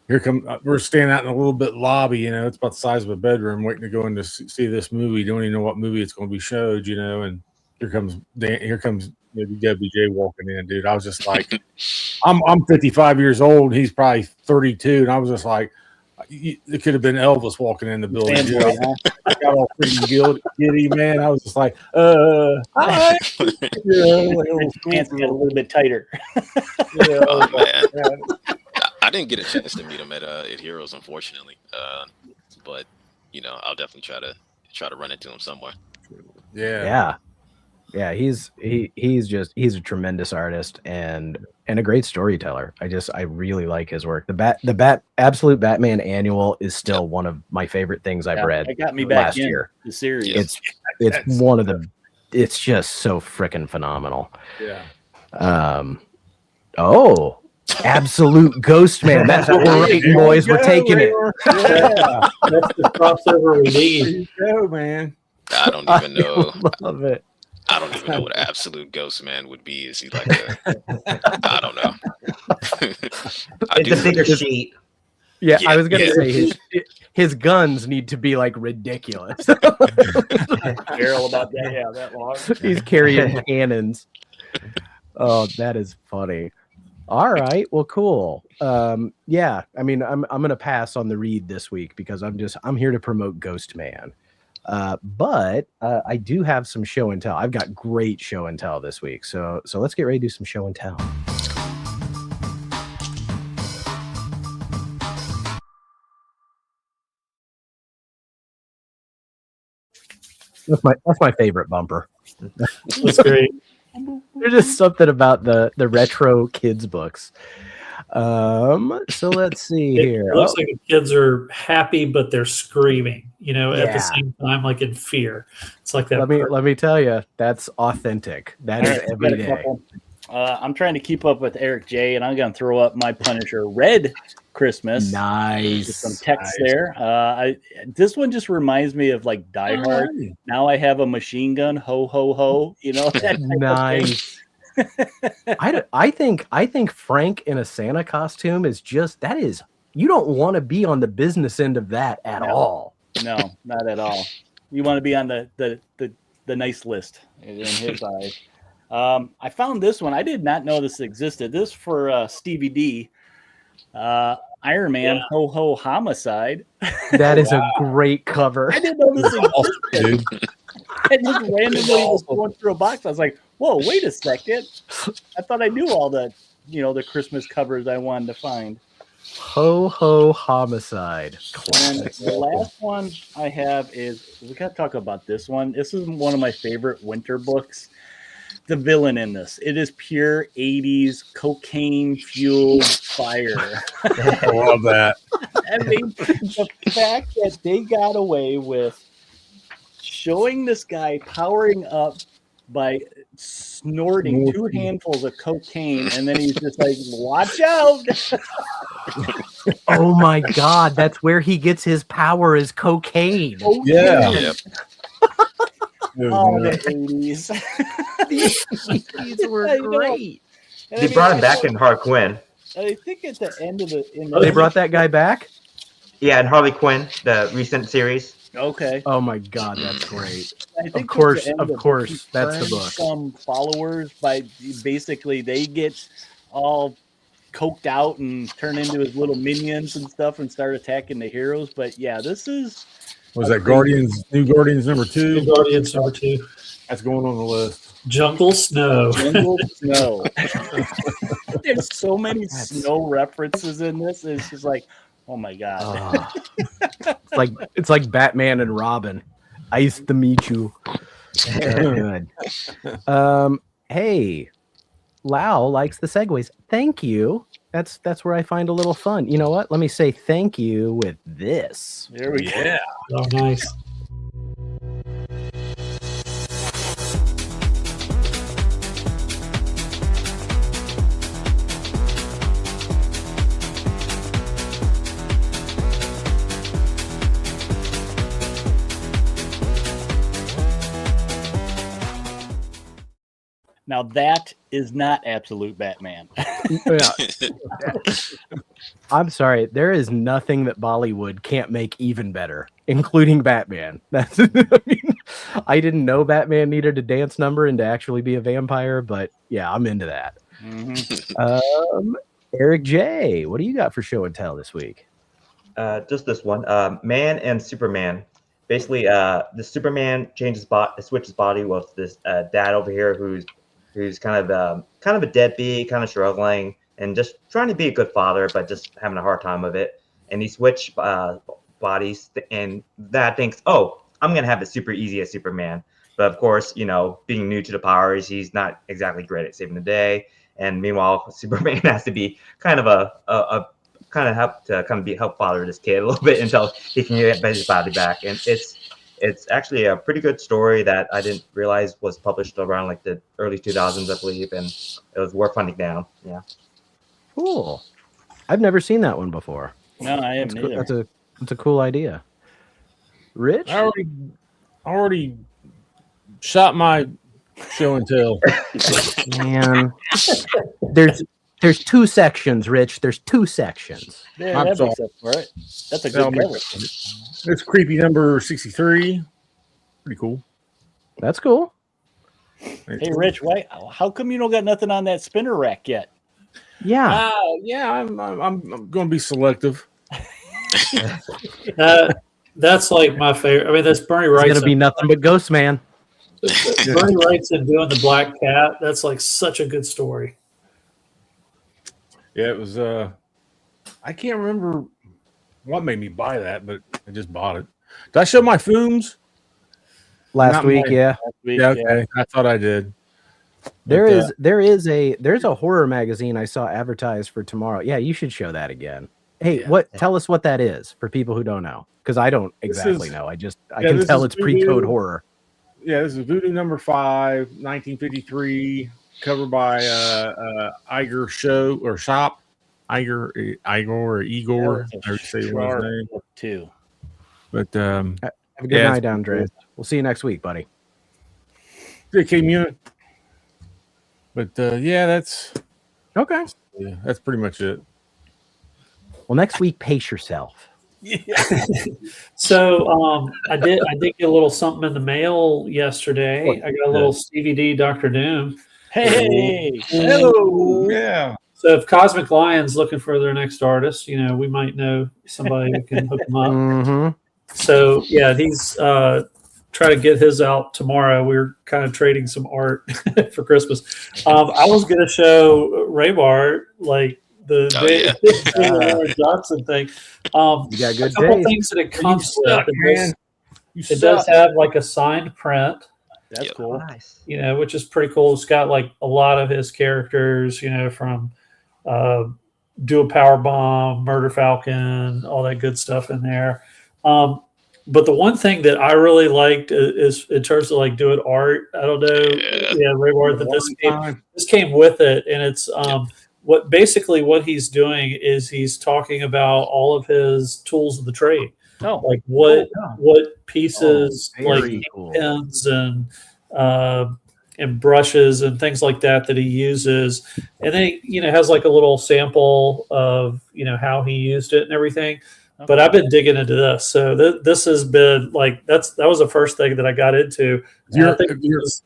here we're standing out in a little bit lobby, it's about the size of a bedroom, waiting to go in to see this movie. Don't even know what movie it's going to be showed, and here comes WJ walking in, dude. I was just like, I'm 55 years old, he's probably 32, and I was just like, it could have been Elvis walking in the building. Dude. I got all freaking giddy, man. I was just like, hi. Pants got a little bit tighter. Oh man. I didn't get a chance to meet him at Heroes, unfortunately. But I'll definitely try to run into him somewhere. Yeah. He's a tremendous artist and a great storyteller. I really like his work. The Absolute Batman Annual is still one of my favorite things I've read. It got me back last year. The series. It's one of the. It's just so freaking phenomenal. Yeah. Absolute Ghostman. That's what we're writing, boys. We're taking it. Yeah. That's the crossover we need. There you go, man. I don't even know. Love it. I don't even know what Absolute Ghostman would be. Is he like I don't know. It's a bigger sheet. Yeah, I was gonna say his guns need to be like ridiculous. Barrel about that, yeah, that long. He's carrying cannons. Oh, that is funny. All right, well, cool. Yeah, I mean, I'm gonna pass on the read this week because I'm here to promote Ghostman. But I do have some show and tell. I've got great show and tell this week. So let's get ready to do some show and tell. That's my favorite bumper. That's great. There's just something about the retro kids books. So let's see here. It looks like the kids are happy, but they're screaming, at the same time, like in fear. It's like that. Let me tell you, that's authentic. That is every day. I'm trying to keep up with Eric J, and I'm going to throw up my Punisher Red Christmas. Nice. Just some text there. This one just reminds me of like Die Hard. Now I have a machine gun. Ho ho ho. Nice. I think Frank in a Santa costume is you don't want to be on the business end of that at all. No, not at all. You want to be on the nice list in his eyes. I found this one. I did not know this existed. This for Stevie D. Iron Man, Ho Ho Homicide. That is a great cover. I didn't know this existed. I just randomly was going through a box. I was like, whoa, wait a second. I thought I knew all the Christmas covers I wanted to find. Ho Ho Homicide. And the last one I have is, we got to talk about this one. This is one of my favorite winter books. The villain in this. It is pure 80s cocaine-fueled fire. I love that. I mean, the fact that they got away with showing this guy powering up by snorting 2 handfuls of cocaine, and then he's just like, watch out. Oh my God, that's where he gets his power, is cocaine. Oh, yeah. Oh, the 80s. These were great. They brought him back in Harley Quinn. I think at the end of they brought that guy back? Yeah, in Harley Quinn, the recent series. Okay. Oh my God, that's great. Of course, that's the book. Some followers, by basically they get all coked out and turn into his little minions and stuff and start attacking the heroes. But yeah, this is. Was that Guardians? New Guardians number 2. New Guardians number 2. That's going on the list. Jungle Snow. Jungle Snow. There's so many snow references in this. It's just like, oh my God. It's like Batman and Robin. Nice to meet you. Good. Hey, Lau likes the segues. Thank you. That's where I find a little fun. You know what? Let me say thank you with this. There we go. Oh, nice. Now that is not absolute Batman. I'm sorry. There is nothing that Bollywood can't make even better, including Batman. I didn't know Batman needed a dance number and to actually be a vampire, but yeah, I'm into that. Mm-hmm. Eric J, what do you got for show and tell this week? Just this one. Man and Superman. Basically, the Superman switches body with this dad over here who's kind of a deadbeat, kind of struggling, and just trying to be a good father, but just having a hard time of it. And he switched bodies, and Dad thinks, oh, I'm going to have it super easy as Superman. But of course, being new to the powers, he's not exactly great at saving the day. And meanwhile, Superman has to be kind of help father this kid a little bit until he can get his body back. And it's actually a pretty good story that I didn't realize was published around like the early 2000s, I believe, and it was worth hunting down. Yeah. Cool. I've never seen that one before. No, I haven't either. That's a cool idea. Rich? I already shot my show and tell. Man, There's 2 sections, Rich. There's 2 sections. Yeah, that makes up for it. That's a good cover. It's creepy number 63. Pretty cool. That's cool. Hey, Rich, how come you don't got nothing on that spinner rack yet? Yeah. I'm going to be selective. That's like my favorite. I mean, that's Bernie Wrightson. It's going to be nothing but Ghostman. Bernie Wrightson doing the Black Cat. That's like such a good story. Yeah, it was. I can't remember what made me buy that, but I just bought it. Did I show my Fooms? Last week, yeah. Okay. I thought I did. There's a horror magazine I saw advertised for tomorrow. Yeah, you should show that again. Hey, tell us what that is for people who don't know, because I don't exactly know. I can tell it's pre-code horror. Yeah, this is Voodoo number 5, 1953, covered by Iger Shop. Igor, or Igor, I would say his name too. But have a good night, Andre. We'll see you next week, buddy. JK Munich. But that's okay. Yeah, that's pretty much it. Well, next week, pace yourself. Yeah. So I did get a little something in the mail yesterday. I got a little CVD Dr. Doom. Hey, hello, yeah. So if Cosmic Lion's looking for their next artist, we might know somebody who can hook them up. Mm-hmm. So yeah, he's trying to get his out tomorrow. We're kind of trading some art for Christmas. I was going to show Raymar like the Johnson thing. You got good a couple days. things that it comes with. Man. It does have like a signed print. That's cool. Nice. Which is pretty cool. It's got like a lot of his characters, from Do a Power Bomb, Murder Falcon, all that good stuff in there. But the one thing that I really liked is in terms of like doing art. I don't know, Raymar, that this came with it, and it's what he's doing is he's talking about all of his tools of the trade. Oh, like what pieces, like cool. pens and brushes and things like that he uses, and then he has like a little sample of how he used it and everything. Okay. But I've been digging into this, so this has been like that was the first thing that I got into. If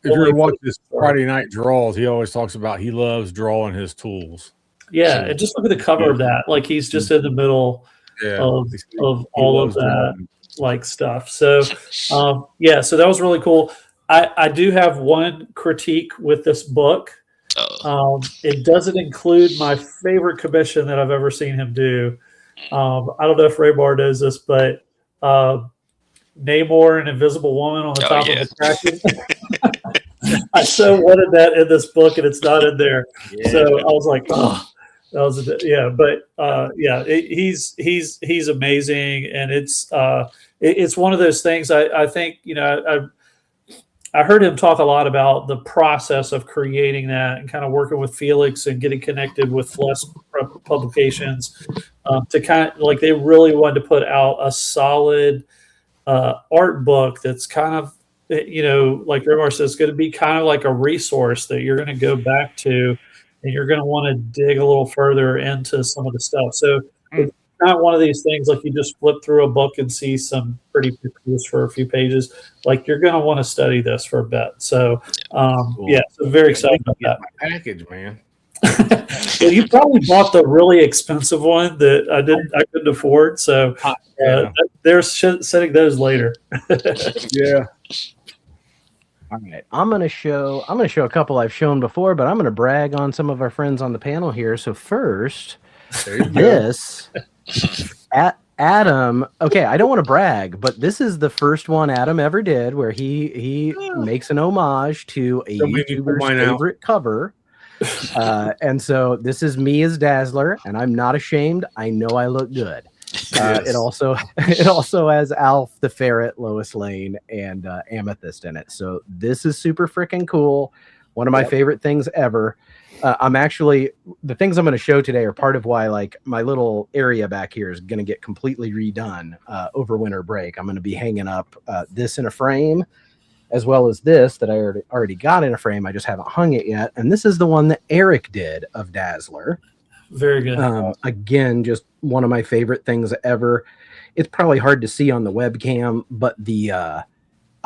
you're watching this Friday Night Draws, he always talks about he loves drawing his tools. Yeah, and just look at the cover of that. Like he's just in the middle of all of that like stuff. So so that was really cool. I do have one critique with this book. It doesn't include my favorite commission that I've ever seen him do. I don't know if Raymar knows this, but Namor and Invisible Woman on the top of the Kraken. I so wanted that in this book, and it's not in there. Yeah. So I was like, oh, that was he's amazing, and it's one of those things. I think I heard him talk a lot about the process of creating that and kind of working with Felix and getting connected with Flesh Publications to kind of like they really wanted to put out a solid art book that's kind of, like Raymar says, going to be kind of like a resource that you're going to go back to and you're going to want to dig a little further into some of the stuff. So it's not one of these things like you just flip through a book and see some pretty pictures for a few pages. Like you're going to want to study this for a bit. So, cool. So very excited about that. My package, man. Well, you probably bought the really expensive one that I couldn't afford. So they're setting those later. Yeah. All right. I'm gonna show a couple I've shown before, but I'm gonna brag on some of our friends on the panel here. So first, this Adam. Okay, I don't want to brag, but this is the first one Adam ever did where he makes an homage to a YouTuber's favorite cover. And so this is me as Dazzler, and I'm not ashamed. I know I look good. It also has Alf the Ferret, Lois Lane, and Amethyst in it. So this is super freaking cool. One of my favorite things ever. I'm actually, the things I'm going to show today are part of why like my little area back here is going to get completely redone over winter break. I'm going to be hanging up this in a frame. as well as this that I already got in a frame. I just haven't hung it yet. And this is the one that Eric did of Dazzler. Very good. Again, just one of my favorite things ever. It's probably hard to see on the webcam, but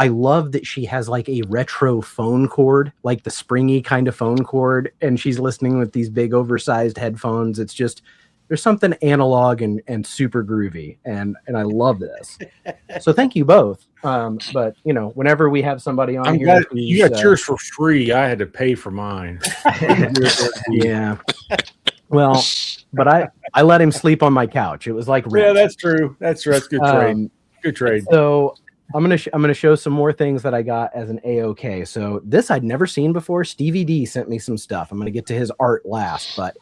I love that she has like a retro phone cord, like the springy kind of phone cord, and she's listening with these big oversized headphones. It's just, there's something analog and super groovy, and I love this. So thank you both. But whenever we have somebody on I'm here, glad you got yours for free. I had to pay for mine. Yeah. Well, but I let him sleep on my couch. It was like rent. Yeah, that's true. That's good trade. Good trade. So I'm gonna show some more things that I got as an AOK. So this I'd never seen before. Stevie D sent me some stuff. I'm gonna get to his art last, but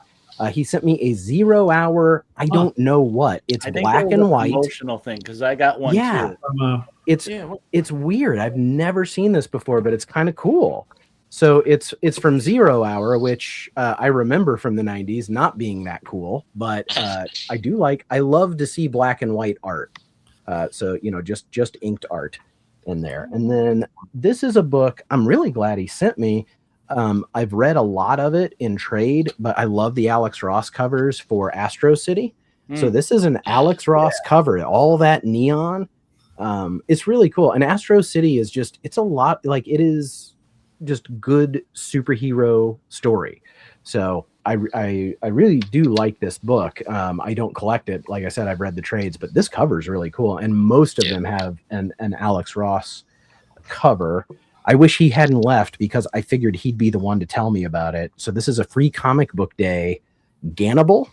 he sent me a 0 hour. I don't know what. It's black and white. Emotional thing, because I got one too. It's weird. I've never seen this before, but it's kind of cool. So it's from 0 Hour, which I remember from the 90s not being that cool, but I love to see black and white art. So just inked art in there. And then this is a book I'm really glad he sent me. I've read a lot of it in trade, but I love the Alex Ross covers for Astro City. So this is an Alex Ross cover, all that neon. It's really cool. And Astro City is it's a lot, like, it is just good superhero story. So I really do like this book. I don't collect it. Like I said, I've read the trades, but this cover is really cool. And most of them have an Alex Ross cover. I wish he hadn't left, because I figured he'd be the one to tell me about it. So this is a free comic book day Gannibal,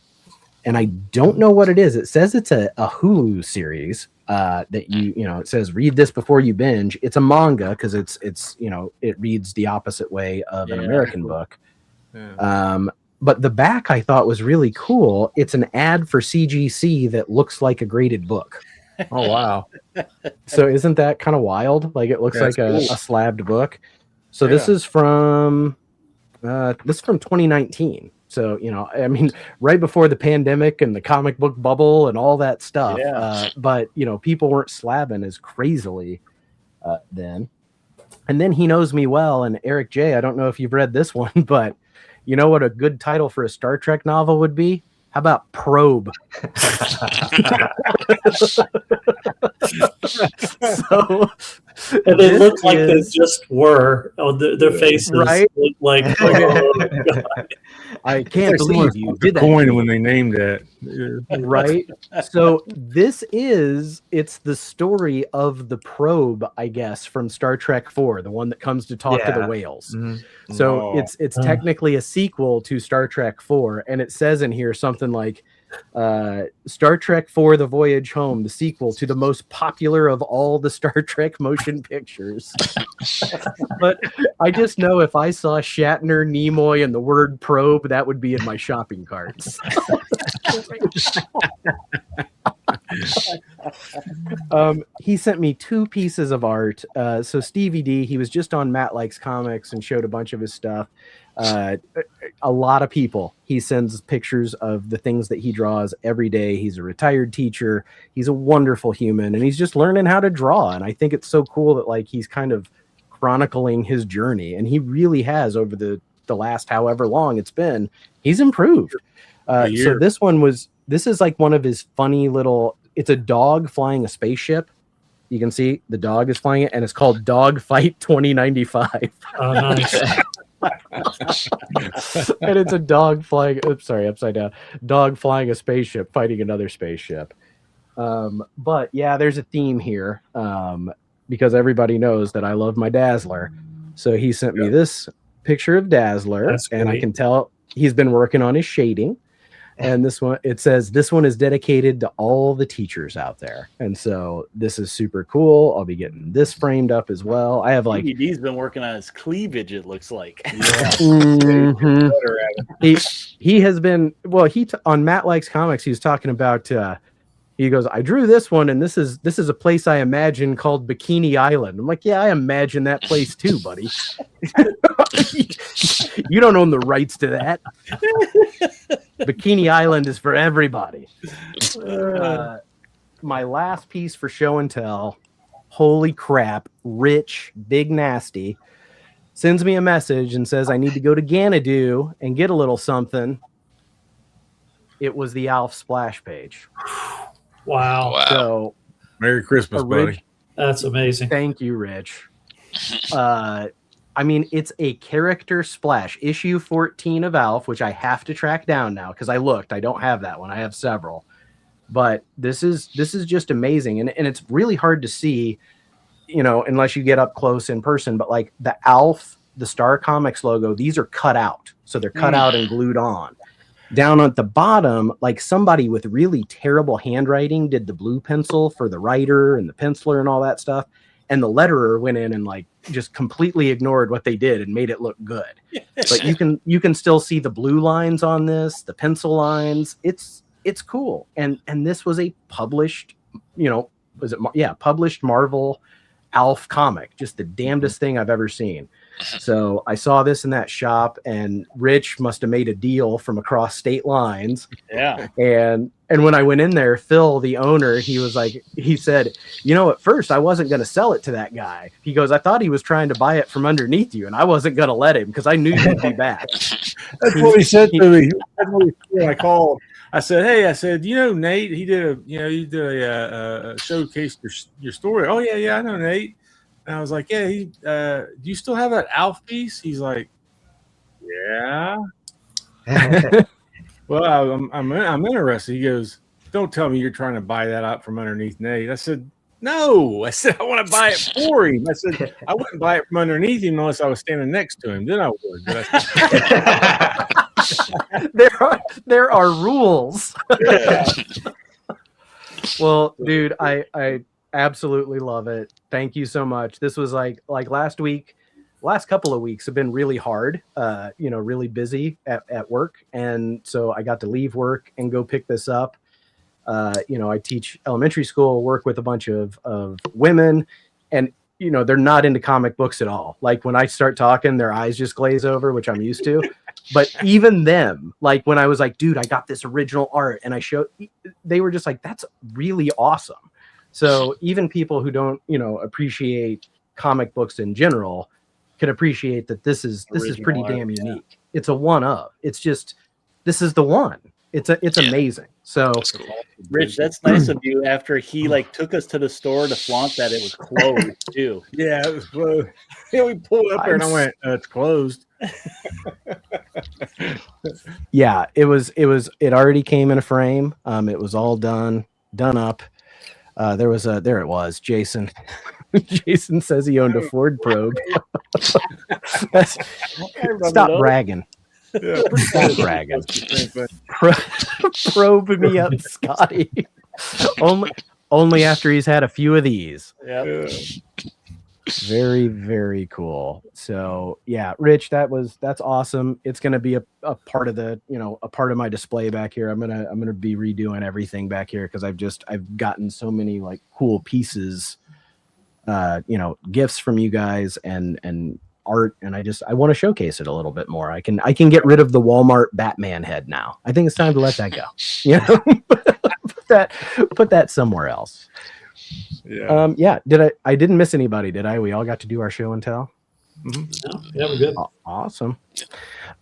and I don't know what it is. It says it's a Hulu series that it says read this before you binge. It's a manga, because it's it reads the opposite way of an American book. But the back I thought was really cool. It's an ad for CGC that looks like a graded book. Oh, wow. So isn't that kind of wild? Like, it looks like a slabbed book. So this is from 2019. So, right before the pandemic and the comic book bubble and all that stuff. But, people weren't slabbing as crazily then. And then he knows me well. And Eric J., I don't know if you've read this one, but you know what a good title for a Star Trek novel would be? How about Probe? So, and they look like they just were. Oh, their faces right? look like. I can't believe you did that. Coin when they named it, right? So it's the story of the Probe, I guess, from Star Trek 4, the one that comes to talk to the whales. Mm-hmm. So it's technically a sequel to Star Trek 4, and it says in here something like Star Trek 4: The Voyage Home, the sequel to the most popular of all the Star Trek motion pictures. But I just know if I saw Shatner, Nimoy, and the word probe, that would be in my shopping carts. He sent me 2 pieces of art. So Stevie D, he was just on Matt Likes Comics and showed a bunch of his stuff. A lot of people, he sends pictures of the things that he draws every day. He's a retired teacher. He's a wonderful human, and he's just learning how to draw. And I think it's so cool that, like, he's kind of chronicling his journey, and he really has over the last however long it's been. He's improved. So this is like one of his funny little, it's a dog flying a spaceship. You can see the dog is flying it, and it's called Dog Fight 2095. Oh, nice. And it's a dog flying, upside down, dog flying a spaceship, fighting another spaceship. But yeah, there's a theme here, because everybody knows that I love my Dazzler. So he sent me this picture of Dazzler, and I can tell he's been working on his shading. And this one, it says this one is dedicated to all the teachers out there. And so this is super cool. I'll be getting this framed up as well. I have like he's been working on his cleavage, it looks like. Mm-hmm. He has been, well, on Matt Likes Comics, he was talking about he goes, I drew this one, and this is a place I imagine called Bikini Island. I'm like, yeah, I imagine that place too, buddy. You don't own the rights to that. Bikini Island is for everybody. My last piece for show and tell. holy crap, Rich, Big Nasty, sends me a message and says I need to go to Ganadu and get a little something. It was the Alf splash page. Wow. So Merry Christmas, buddy. That's amazing. Thank you, Rich. I mean, it's a character splash. Issue 14 of Alf, which I have to track down now because I looked. I don't have that one. I have several. But this is just amazing. And it's really hard to see, you know, unless you get up close in person. But like the Alf, the Star Comics logo, these are cut out. So they're cut out and glued on. Down at the bottom, like somebody with really terrible handwriting did the blue pencil for the writer and the penciler and all that stuff. And the letterer went in and like just completely ignored what they did and made it look good. But you can still see the blue lines on this, the pencil lines. It's cool. And this was a published, you know, published Marvel Alf comic, just the damnedest thing I've ever seen. So I saw this in that shop, and Rich must have made a deal from across state lines. Yeah. And when I went in there, Phil, the owner, he said, you know, at first I wasn't going to sell it to that guy. He goes, I thought he was trying to buy it from underneath you, and I wasn't going to let him because I knew you'd be back. That's what he said to me. That's what he said. I called. I said, hey, you know, Nate, he did a showcase your story. Oh yeah, I know Nate. And I was like, yeah, do you still have that Alf piece? He's like, yeah. Well, I'm interested. He goes, don't tell me you're trying to buy that out from underneath Nate. I said, no. I said, I want to buy it for him. I said, I wouldn't buy it from underneath him unless I was standing next to him. Then I would. There are rules. Yeah. Well, dude, I absolutely love it. Thank you so much. This was like last couple of weeks have been really hard, really busy at work. And so I got to leave work and go pick this up. I teach elementary school, work with a bunch of women, and, you know, they're not into comic books at all. Like when I start talking, their eyes just glaze over, which I'm used to. But even them, like when I was like, dude, I got this original art, and I showed, they were just like, that's really awesome. So even people who don't, you know, appreciate comic books in general can appreciate that this is pretty damn unique. Yeah. It's a one of. It's just, this is the one. It's amazing. So, cool. Rich, that's nice of you. After he took us to the store to flaunt that it was closed too. Yeah, it was closed. Yeah, we pulled up there and I went, it's closed. Yeah, it already came in a frame. It was all done up. There it was. Jason. Jason says he owned a Ford Probe. Stop bragging. Yeah, stop bragging. Probe me up, Scotty. only after he's had a few of these. Yep. Yeah. Very, very cool. So yeah, Rich, that's awesome. It's gonna be a part of a part of my display back here. I'm gonna be redoing everything back here because I've gotten so many like cool pieces, gifts from you guys and art, and I want to showcase it a little bit more. I can get rid of the Walmart Batman head now. I think it's time to let that go. You know, put that somewhere else. Yeah. I didn't miss anybody, did I? We all got to do our show and tell. Mm-hmm. Yeah, we're good. Awesome.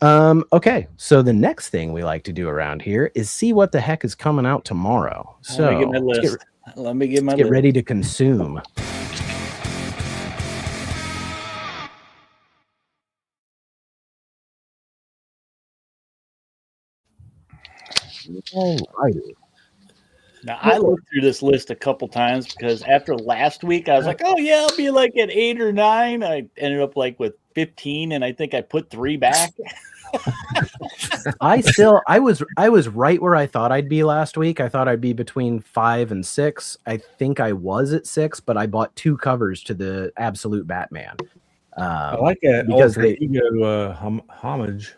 Okay, so the next thing we like to do around here is see what the heck is coming out tomorrow. So let me get my list. Let me get my get list. ready to consume. All righty. Now, I looked through this list a couple times because after last week, I was like, oh, yeah, I'll be like at 8 or 9. I ended up like with 15, and I think I put 3 back. I was right where I thought I'd be last week. I thought I'd be between 5 and 6. I think I was at 6, but I bought 2 covers to the Absolute Batman. I like that because homage.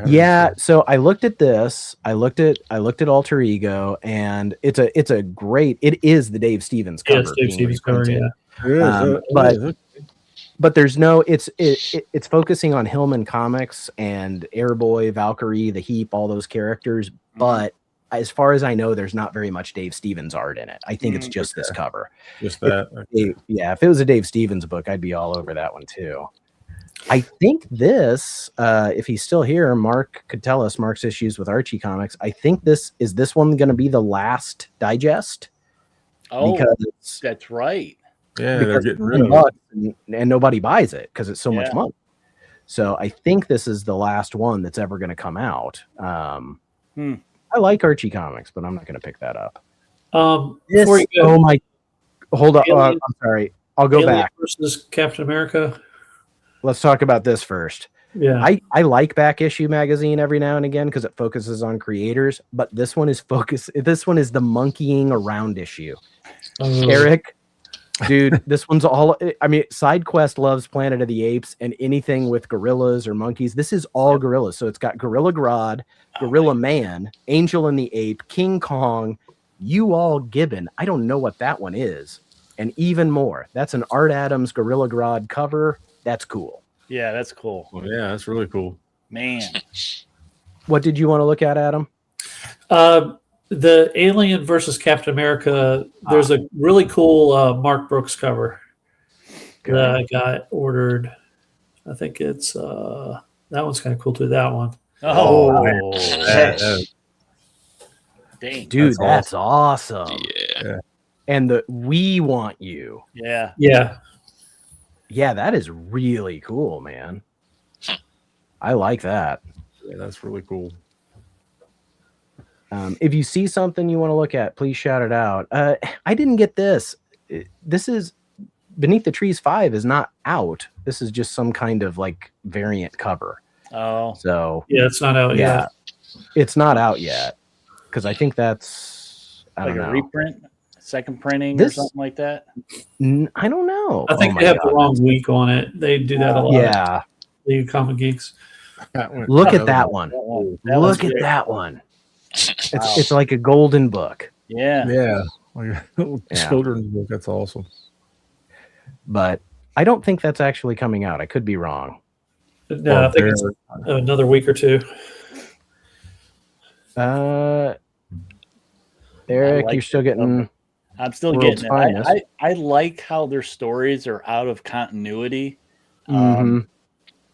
Yeah, so I looked at this. I looked at Alter Ego, and it is the Dave Stevens cover. Yeah, Dave Stevens cover. Yeah, but there's no. It's focusing on Hillman Comics and Airboy, Valkyrie, the Heap, all those characters. But as far as I know, there's not very much Dave Stevens art in it. I think it's just this cover. Just that. If it was a Dave Stevens book, I'd be all over that one too. I think this, if he's still here, Mark could tell us Mark's issues with Archie Comics. I think this one going to be the last digest. Oh, that's right. Yeah, they're getting rid of it. And nobody buys it because it's so much money. So I think this is the last one that's ever going to come out. I like Archie Comics, but I'm not going to pick that up. Oh my! Hold on. I'm sorry. I'll go back. Versus Captain America. Let's talk about this first. Yeah, I like Back Issue Magazine every now and again because it focuses on creators, but this one is the monkeying around issue. Eric, dude, this one's all. I mean, SideQuest loves Planet of the Apes and anything with gorillas or monkeys. This is all gorillas, so it's got Gorilla Grodd, Gorilla Man, Angel and the Ape, King Kong, You-All Gibbon. I don't know what that one is, and even more. That's an Art Adams Gorilla Grodd cover. That's cool. Yeah, that's cool. Well, yeah, that's really cool. Man. What did you want to look at, Adam? The Alien versus Captain America. There's a really cool Mark Brooks cover that I got ordered. I think it's that one's kind of cool too. That one. Dang, dude, that's awesome. Yeah. And We Want You. Yeah. Yeah, that is really cool, man. I like that. Yeah, that's really cool. If you see something you want to look at, please shout it out. I didn't get this. This is Beneath the Trees 5 is not out. This is just some kind of like variant cover. Oh. So yeah, it's not out yet. It's not out yet because I think that's like a know. reprint, second printing or something like that. I don't know. I think they have the wrong week on it. They do that a lot. Yeah. The Comic Geeks. Look at that one. Look at that one. It's like a golden book. Yeah. Like a children's book. That's awesome. But I don't think that's actually coming out. I could be wrong. No, I think it's another week or two. Eric, you're still getting. I'm still getting it. I like how their stories are out of continuity.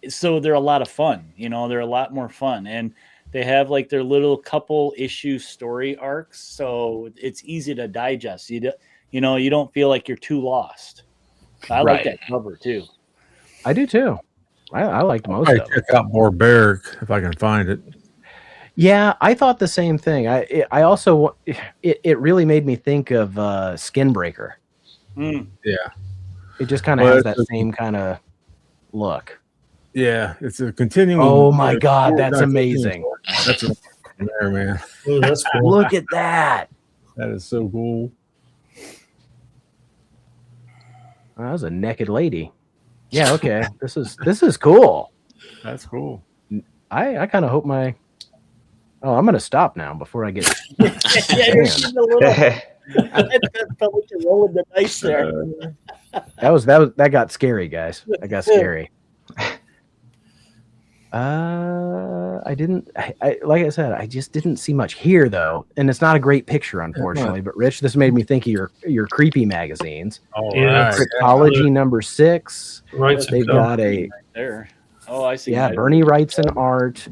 So they're a lot of fun. They're a lot more fun. And they have like their little couple issue story arcs. So it's easy to digest. You don't feel like you're too lost. I like that cover too. I do too. I liked most of it. Check out Barbaric if I can find it. Yeah, I thought the same thing. I also it really made me think of Skinbreaker. Yeah, it just kind of has that same kind of look. Yeah, it's a continuing. Oh my god, that's amazing! That's there, man. Ooh, that's cool. Look at that. That is so cool. Oh, that was a naked lady. Yeah, okay. This is cool. That's cool. I kind of hope my. Oh, I'm gonna stop now before I get. Yeah, you're getting a little. I felt like you're rolling the dice there. That got scary, guys. That got scary. Like I said, I just didn't see much here though, and it's not a great picture, unfortunately. But Rich, this made me think of your creepy magazines. Oh, yeah, Cryptology number 6. Right, they've got a there. Oh, I see. Yeah, Bernie writes an art.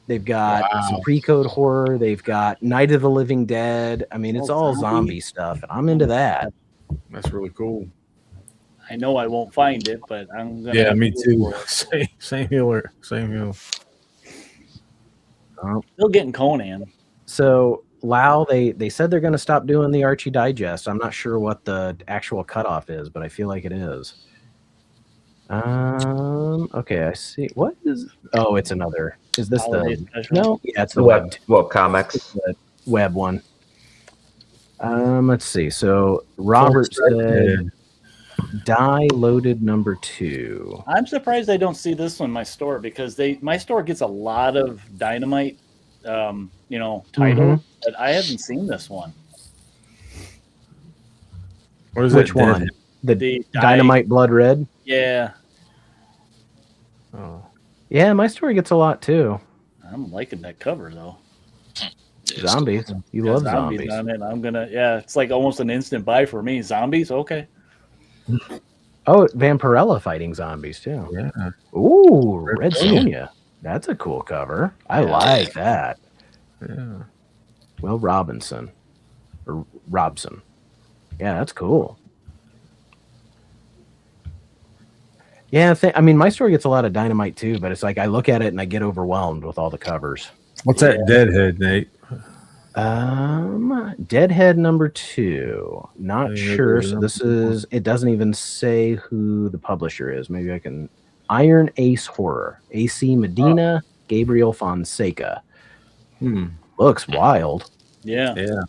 They've got some pre-code horror. They've got Night of the Living Dead. I mean, it's all zombie stuff, and I'm into that. That's really cool. I know I won't find it, but I'm gonna. Yeah, me too. Same here. Same here. Still getting Conan. So Lau, they said they're going to stop doing the Archie Digest. I'm not sure what the actual cutoff is, but I feel like it is. Okay, I see. What is? Oh, it's another. Is this the? No, yeah, it's the web comics. It's the web one. Let's see. So Robert said, "Die loaded number 2." I'm surprised I don't see this one in my store because my store gets a lot of Dynamite, titles, but I haven't seen this one. What is Which one? The Dynamite Blood Red. Yeah. Oh. Yeah, my store gets a lot too. I'm liking that cover though. Yeah, Zombies. cool. You Got love zombies zombies. on it. I'm gonna, yeah, it's like almost an instant buy for me. Zombies, okay. Oh, Vampirella fighting zombies too. Yeah. Ooh, Red Red Sonja. Sonja. That's a cool cover. I Yeah. like that. Yeah. Will Robinson. Or Robson. Yeah, that's cool. Yeah, I mean, my store gets a lot of Dynamite too, but it's like I look at it and I get overwhelmed with all the covers. What's that Deadhead, Nate? Deadhead #2. Not Yeah, sure. So number this is. It doesn't even say who the publisher is. Maybe I can. Iron Ace Horror. AC Medina. Gabriel Fonseca. Looks wild. Yeah. Yeah.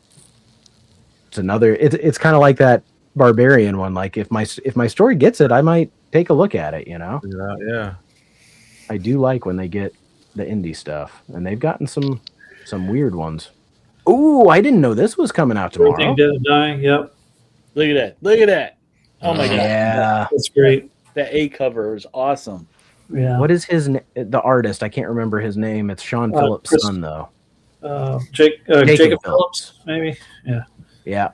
It's another. It's kind of like that Barbarian one. Like if my story gets it, I might take a look at it. You know. Yeah. I do like when they get the indie stuff, and they've gotten some weird ones. Ooh, I didn't know this was coming out tomorrow. Everything Dead and Dying. Yep. Look at that. Look at that. Oh my god. Yeah. That's great. That A cover is awesome. Yeah. What is the artist? I can't remember his name. It's Sean Phillips' Chris- son, though. Jacob Phillips, maybe. Yeah. Yeah.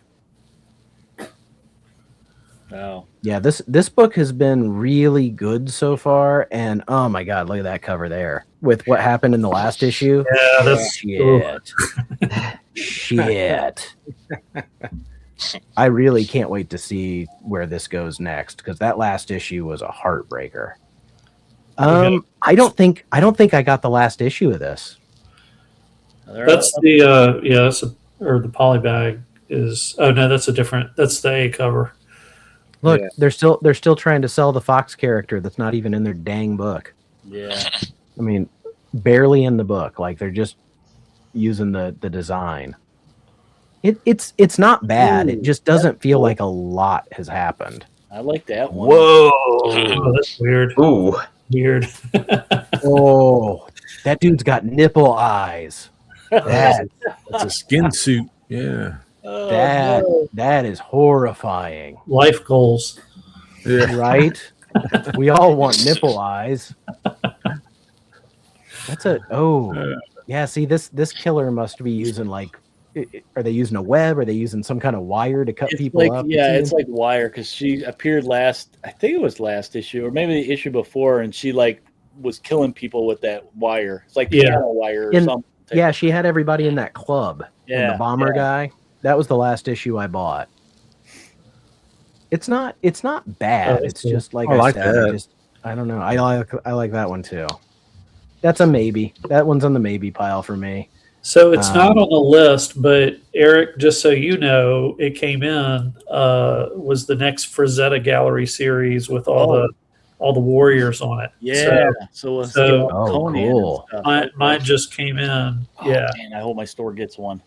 Wow. Yeah, this book has been really good so far, and oh my god, look at that cover there with what happened in the last issue. Yeah, that's shit. Shit. I really can't wait to see where this goes next because that last issue was a heartbreaker. I don't think I got the last issue of this. That's the or the polybag is. Oh no, that's a different. That's the A cover. Look, they're still trying to sell the Fox character that's not even in their dang book. Yeah. I mean, barely in the book. Like they're just using the design. It's not bad. Ooh, it just doesn't feel like a lot has happened. I like that one. Whoa. Oh, that's weird. Ooh. Weird. Oh, that dude's got nipple eyes. That's a skin suit. Yeah. That is horrifying. Life goals. Yeah. Right? We all want nipple eyes. That's yeah. See, this killer must be using like, are they using a web? Are they using some kind of wire to cut people up? Yeah, it's like wire because she appeared I think it was last issue or maybe the issue before, and she like was killing people with that wire. It's like piano wire or something. Yeah, she had everybody in that club. Yeah, and the bomber guy. That was the last issue I bought. It's not bad. It's cool. just like I like said. that. I don't know. I like that one too. That's a maybe. That one's on the maybe pile for me. So it's not on the list, but Eric, just so you know, it came in was the next Frazetta Gallery series with all the warriors on it. Yeah. So Conan cool. and stuff. Mine just came in. Oh, Yeah. man, I hope my store gets one.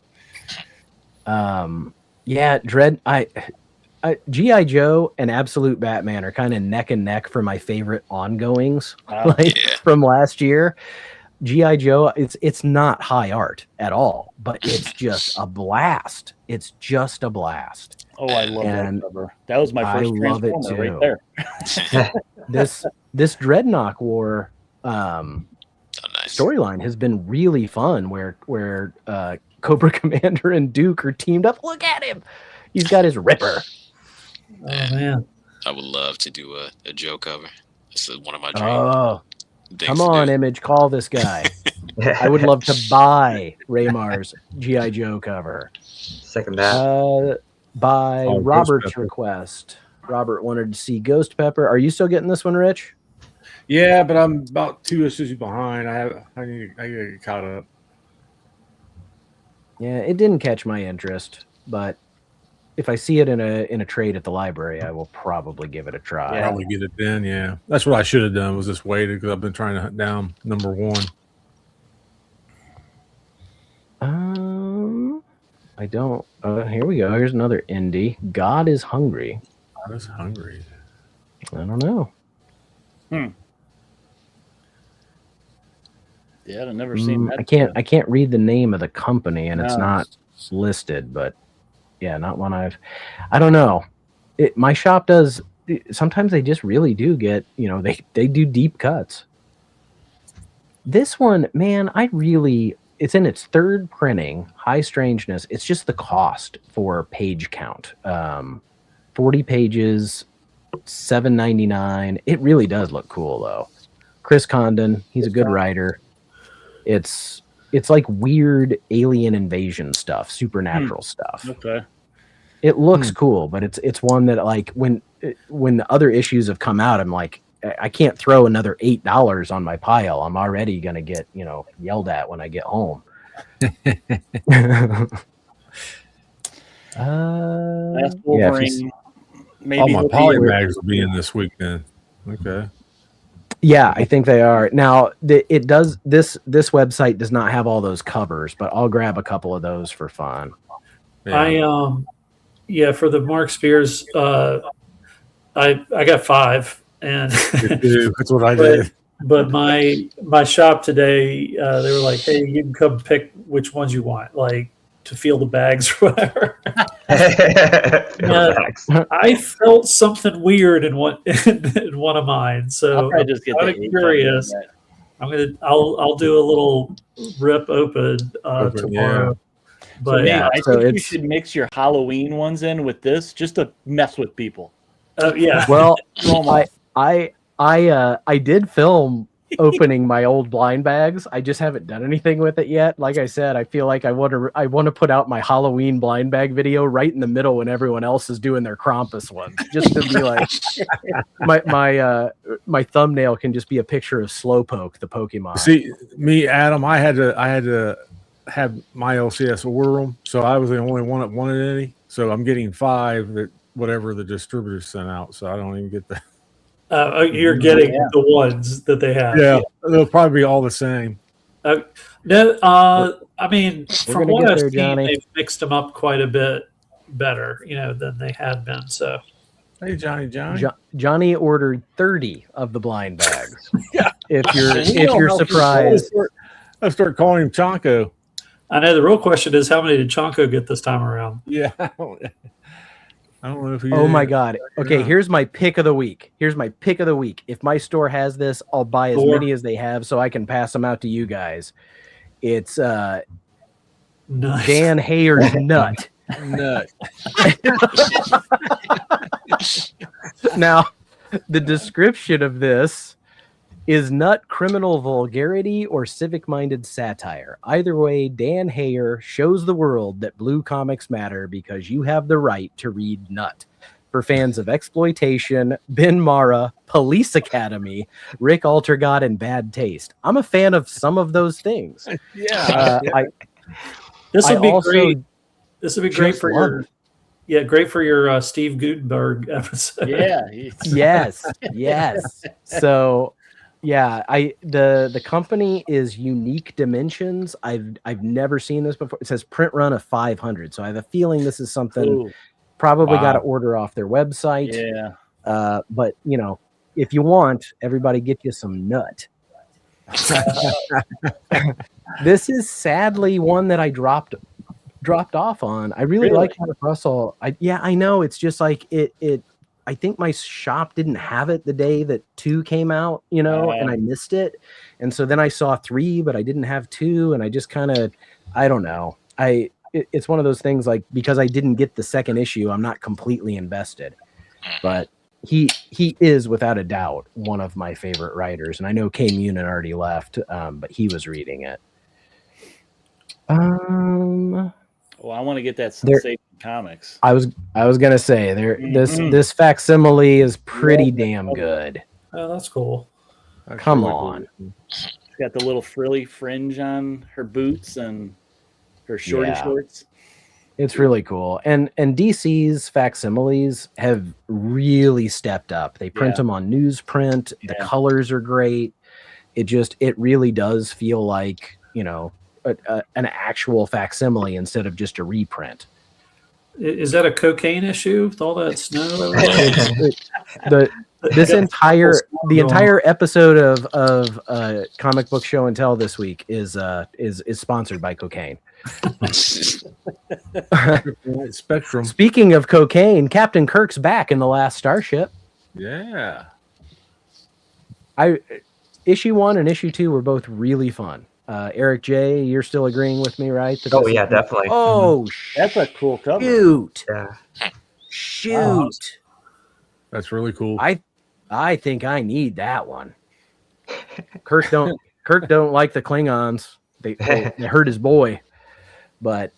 Yeah, Dread. G.I. Joe and Absolute Batman are kind of neck and neck for my favorite ongoings from last year. G.I. Joe, it's not high art at all, but it's just a blast. It's just a blast. Oh, I love that cover. That was my first Transformer right there. This Dreadnought War storyline has been really fun where Cobra Commander and Duke are teamed up. Look at him. He's got his Ripper. Oh man. I would love to do a Joe cover. This is one of my dreams. Oh, come on, Image, call this guy. I would love to buy Raymar's G.I. Joe cover. Second that. By Robert's request. Robert wanted to see Ghost Pepper. Are you still getting this one, Rich? Yeah, but I'm about 2 issues behind. I need to get caught up. Yeah, it didn't catch my interest, but if I see it in a trade at the library, I will probably give it a try. Yeah, probably get it then. Yeah, that's what I should have done. Was just waited because I've been trying to hunt down #1. I don't. Here we go. Here's another indie. God is Hungry. God is Hungry. I don't know. Yeah, I've never seen that. I can't read the name of the company, and it's not listed. But yeah, not one I don't know. My shop does. Sometimes they just really do get. They do deep cuts. This one, man, I really it's in its third printing. High Strangeness. It's just the cost for page count. 40 pages, $7.99. It really does look cool though. Chris Condon, he's a good writer. It's like weird alien invasion stuff, supernatural stuff. Okay. It looks cool, but it's one that like when the other issues have come out, I'm like, I can't throw another $8 on my pile. I'm already gonna get yelled at when I get home. Last Wolverine. Maybe all my poly bags will be in this week then. Okay. Yeah, I think they are. Now, it does this website does not have all those covers, but I'll grab a couple of those for fun. Yeah. For the Mark Spears, I got 5, and that's what I did. But my shop today, they were like, "Hey, you can come pick which ones you want, like to feel the bags or whatever." I felt something weird in one of mine, so I'll just get I'm curious. I'll do a little rip open tomorrow. Yeah. But I think you should mix your Halloween ones in with this just to mess with people. Yeah. Well, I did film opening my old blind bags. I just haven't done anything with it yet. Like I said, I feel like I want to put out my Halloween blind bag video right in the middle when everyone else is doing their Krampus ones, just to be like my thumbnail can just be a picture of Slowpoke, the Pokemon. See, me, Adam, I had to have my LCS order them, so I was the only one that wanted any. So I'm getting 5 that whatever the distributors sent out. So I don't even get that. You're getting the ones that they have. Yeah, they'll probably be all the same. No, I mean, from what I've seen, Johnny. they've mixed them up quite a bit better, than they had been. So, hey, Johnny. Johnny ordered 30 of the blind bags. Yeah. If you're surprised, I start calling him Chonko. I know the real question is how many did Chonko get this time around? Yeah. I don't know if he. Oh my God. Okay, here's my pick of the week. If my store has this, I'll buy as many as they have so I can pass them out to you guys. It's Dan Hayer's Nut. Now, the description of this is nut criminal vulgarity or civic-minded satire. Either way, Dan Hayer shows the world that blue comics matter because you have the right to read Nut. For fans of exploitation, Ben Mara, Police Academy, Rick Altergod, and Bad Taste. I'm a fan of some of those things. Yeah. This would be great. This would be great for your Steve Gutenberg episode. Yeah. Yes. So yeah, the company is Unique Dimensions. I've never seen this before. It says print run of 500. So I have a feeling this is something probably got to order off their website. Yeah. But if you want, everybody get you some Nut. This is sadly one that I dropped off on. I really like Mark Russell. I know. It's just like it. I think my shop didn't have it the day that 2 came out, and I missed it. And so then I saw 3, but I didn't have 2. And I just kind of, I don't know. It's one of those things like, because I didn't get the second issue, I'm not completely invested, but he is without a doubt one of my favorite writers. And I know Kay Munin already left, but he was reading it. Well, I want to get that Sensation Comics. I was gonna say this facsimile is pretty damn good. Oh, that's cool. Come on. She's got the little frilly fringe on her boots and her shorty shorts. It's really cool. And DC's facsimiles have really stepped up. They print them on newsprint. The colors are great. It really does feel like, an actual facsimile instead of just a reprint. Is that a cocaine issue with all that snow? The entire episode of Comic Book Show and Tell this week is sponsored by cocaine. Spectrum. Speaking of cocaine, Captain Kirk's back in The Last Starship. Yeah. Issue 1 and issue 2 were both really fun. Eric J, you're still agreeing with me, right? Oh yeah, definitely. Oh, that's a cool cover. Shoot. Yeah. Shoot. That's really cool. I think I need that one. Kirk don't like the Klingons. They hurt his boy, but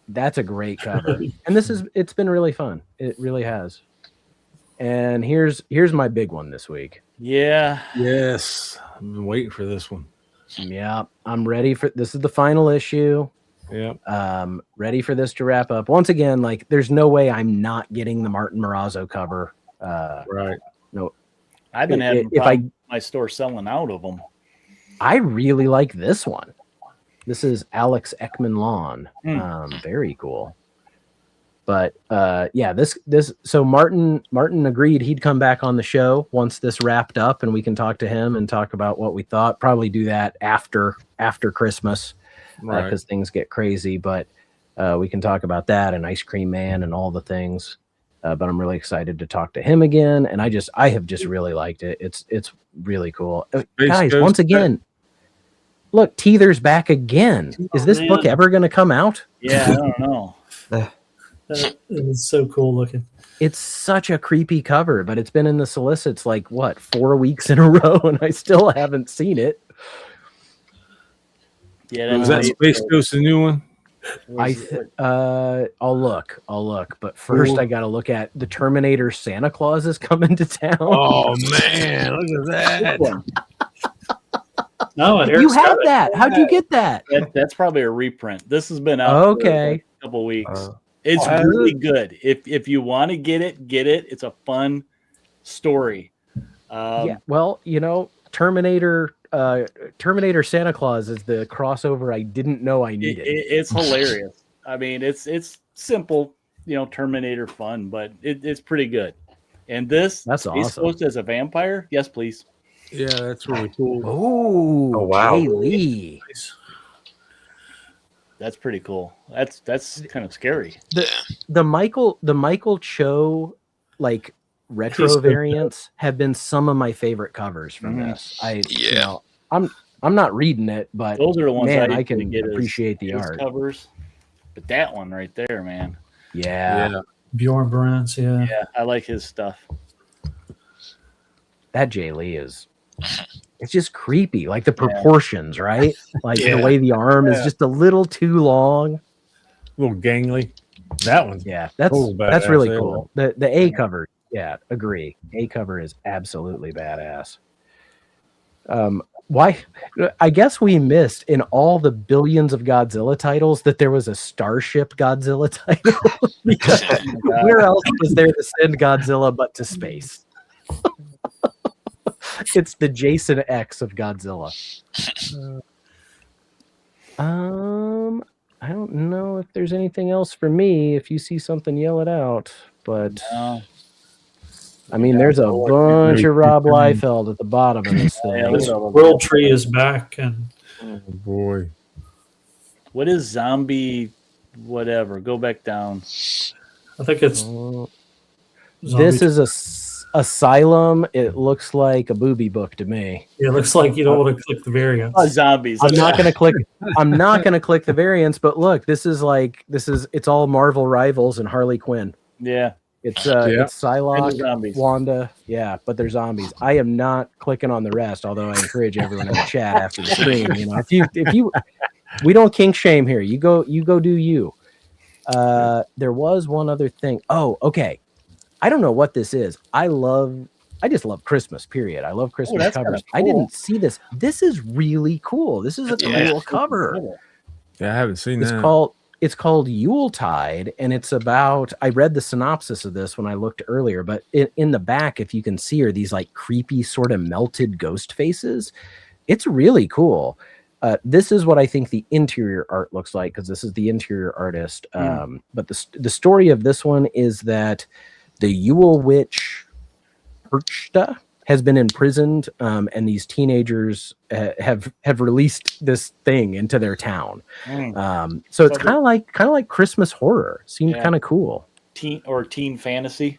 that's a great cover. And it's been really fun. It really has. And here's my big one this week. Yeah. Yes. I've been waiting for this one. Yeah, I'm ready for this. Is the final issue. Yeah. Ready for this to wrap up. Once again, like there's no way I'm not getting the Martin Morazzo cover. Right. No. I've been having my store selling out of them. I really like this one. This is Alex Ekman Lawn. Very cool. But yeah, this so Martin agreed he'd come back on the show once this wrapped up, and we can talk to him and talk about what we thought. Probably do that after Christmas, because things get crazy. But we can talk about that and Ice Cream Man and all the things. But I'm really excited to talk to him again, and I have just really liked it. It's really cool, guys. Once again, look, Teether's back again. Is this book ever going to come out? Yeah, I don't know. It is so cool looking. It's such a creepy cover, but it's been in the solicits like 4 weeks in a row, and I still haven't seen it. Yeah, was that Space Ghost the new one? I'll look, but first I got to look at the Terminator Santa Claus is coming to town. Oh man, look at that! No, you have that. How'd you get that? That's probably a reprint. This has been out for a couple weeks. It's really good. If you want to get it. It's a fun story. Yeah. Well, Terminator Santa Claus is the crossover I didn't know I needed. It's hilarious. I mean, it's simple, Terminator fun, but it's pretty good. And that's awesome. He's supposed as a vampire. Yes, please. Yeah, that's really cool. Oh wow, Jay Lee. That's pretty cool. That's kind of scary. The Michael Cho retro variants have been some of my favorite covers from this. I'm not reading it, but those are the ones I can appreciate the art covers. But that one right there, man. Yeah. Bjorn Burns, yeah, I like his stuff. That Jay Lee it's just creepy, like the proportions, right? Like the way the arm is just a little too long, a little gangly. That one, that's really cool. The A cover, agree. A cover is absolutely badass. Why? I guess we missed in all the billions of Godzilla titles that there was a Starship Godzilla title. Where else was there to send Godzilla but to space? It's the Jason X of Godzilla. I don't know if there's anything else for me. If you see something, yell it out. But I mean, there's a bunch of Rob Liefeld at the bottom of this thing. This World Tree is back, and oh boy, what is zombie? Whatever, go back down. I think it's. This is a Asylum. It looks like a booby book to me. Yeah, it looks like you don't want to click the variants. Zombies. I'm not going to click the variants, but look, it's all Marvel Rivals and Harley Quinn. Yeah. It's Psylocke, Wanda, but they're zombies. I am not clicking on the rest, although I encourage everyone in the chat after the stream. If you, we don't kink shame here. You go do you. There was one other thing. Oh, okay. I don't know what this is. I just love Christmas. Period. I love Christmas covers. Cool. I didn't see this. This is really cool. This is a cool cover. Yeah, I haven't seen that. It's called Yuletide, and it's about. I read the synopsis of this when I looked earlier, but in the back, if you can see, are these like creepy sort of melted ghost faces. It's really cool. This is what I think the interior art looks like, because this is the interior artist. But the story of this one is that the Yule Witch Perchta has been imprisoned, and these teenagers have released this thing into their town. So it's kind of like Christmas horror. Seemed kind of cool. Teen fantasy.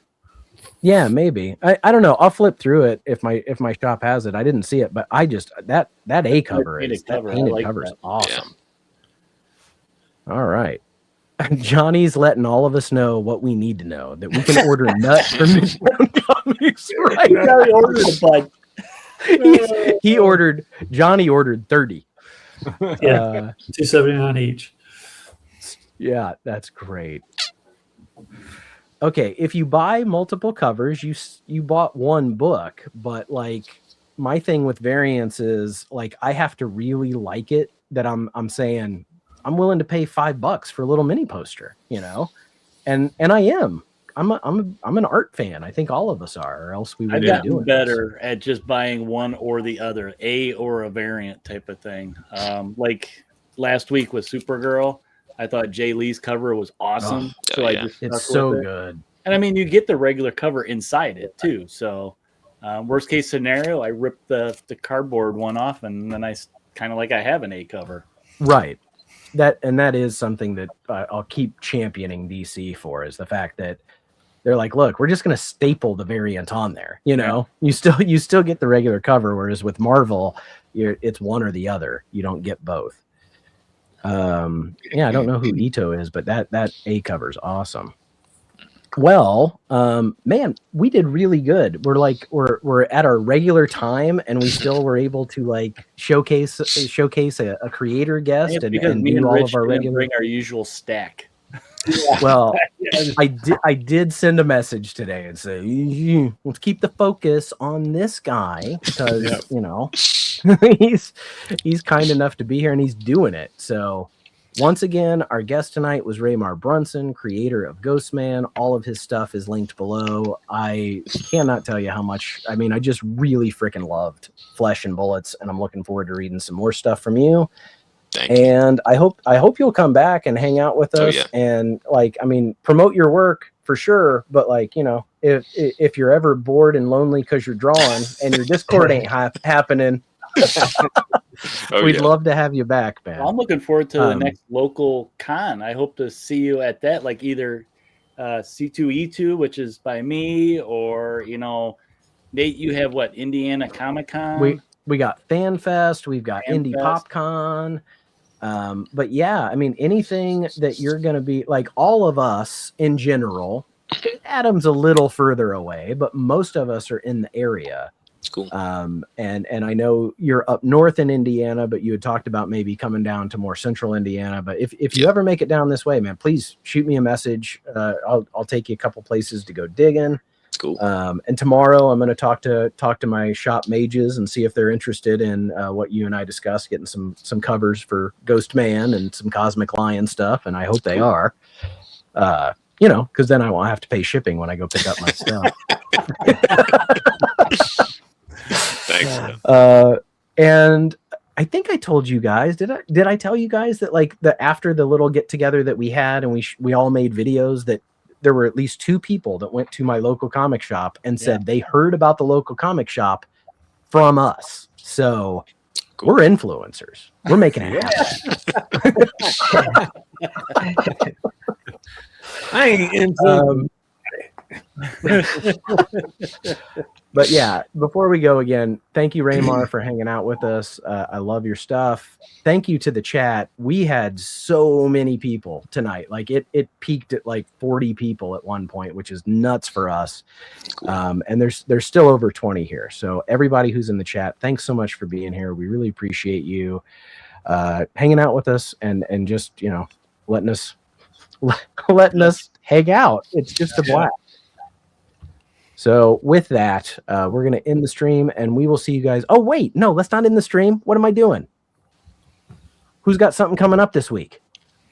Yeah, maybe. I don't know. I'll flip through it if my shop has it. I didn't see it, but I just that A cover is that painted cover is awesome. Yeah. All right. Johnny's letting all of us know what we need to know, that we can order nuts from Midtown Comics right now. He ordered a bunch. Johnny ordered 30. Yeah, $2.79 each. Yeah, that's great. Okay, if you buy multiple covers, you bought one book, but like my thing with variants is like I have to really like it that I'm saying I'm willing to pay $5 for a little mini poster, you know, and I am. I'm an art fan. I think all of us are, or else we wouldn't be doing better at just buying one or the other, a or a variant type of thing. Like last week with Supergirl, I thought Jay Lee's cover was awesome. It's so good. And I mean, you get the regular cover inside it too. So worst case scenario, I ripped the cardboard one off, and then I kind of like I have an A cover. Right. That is something that I'll keep championing DC for, is the fact that they're like, look, we're just going to staple the variant on there. You know, you still get the regular cover, whereas with Marvel, it's one or the other. You don't get both. I don't know who Ito is, but that A cover is awesome. Well, man, we did really good. We're at our regular time, and we still were able to like showcase a creator guest and do all of our regular. Bring our usual stack. Well, I did send a message today and say, let's keep the focus on this guy because you know he's kind enough to be here and he's doing it. So once again, our guest tonight was Raymar Brunson, creator of GHOSTMAN. All of his stuff is linked below. I cannot tell you how much. I mean, I just really freaking loved Flesh and Bullets, and I'm looking forward to reading some more stuff from you. And I hope you'll come back and hang out with us and like, I mean, promote your work for sure. But like, you know, if you're ever bored and lonely because you're drawing and your Discord ain't happening, we'd love to have you back, man. I'm looking forward to the next local con. I hope to see you at that, like either C2E2, which is by me, or you know, Nate, you have what, Indiana Comic Con? We got Fan Fest, we've got Indie Pop Con. But yeah, I mean, anything that you're going to be like, all of us in general, Adam's a little further away, but most of us are in the area. Cool. And I know you're up north in Indiana, but you had talked about maybe coming down to more central Indiana. But if you ever make it down this way, man, please shoot me a message. I'll take you a couple places to go digging. Cool. And tomorrow I'm going to talk to my shop mages and see if they're interested in what you and I discussed, getting some covers for GHOSTMAN and some Cosmic Lion stuff. And I hope they are, you know, because then I won't have to pay shipping when I go pick up my stuff. Thanks. And I think I told you guys, did I tell you guys that like after the little get together that we had and we all made videos, that there were at least 2 people that went to my local comic shop and said they heard about the local comic shop from us. So we're influencers. We're making it happen. I ain't influencing. But yeah, before we go again, thank you, Raymar, for hanging out with us. I love your stuff. Thank you to the chat. We had so many people tonight. Like it peaked at like 40 people at one point, which is nuts for us. And there's still over 20 here. So everybody who's in the chat, thanks so much for being here. We really appreciate you hanging out with us and just, you know, letting us hang out. It's just a blast. So with that, we're going to end the stream and we will see you guys. Oh, wait, no, let's not end the stream. What am I doing? Who's got something coming up this week?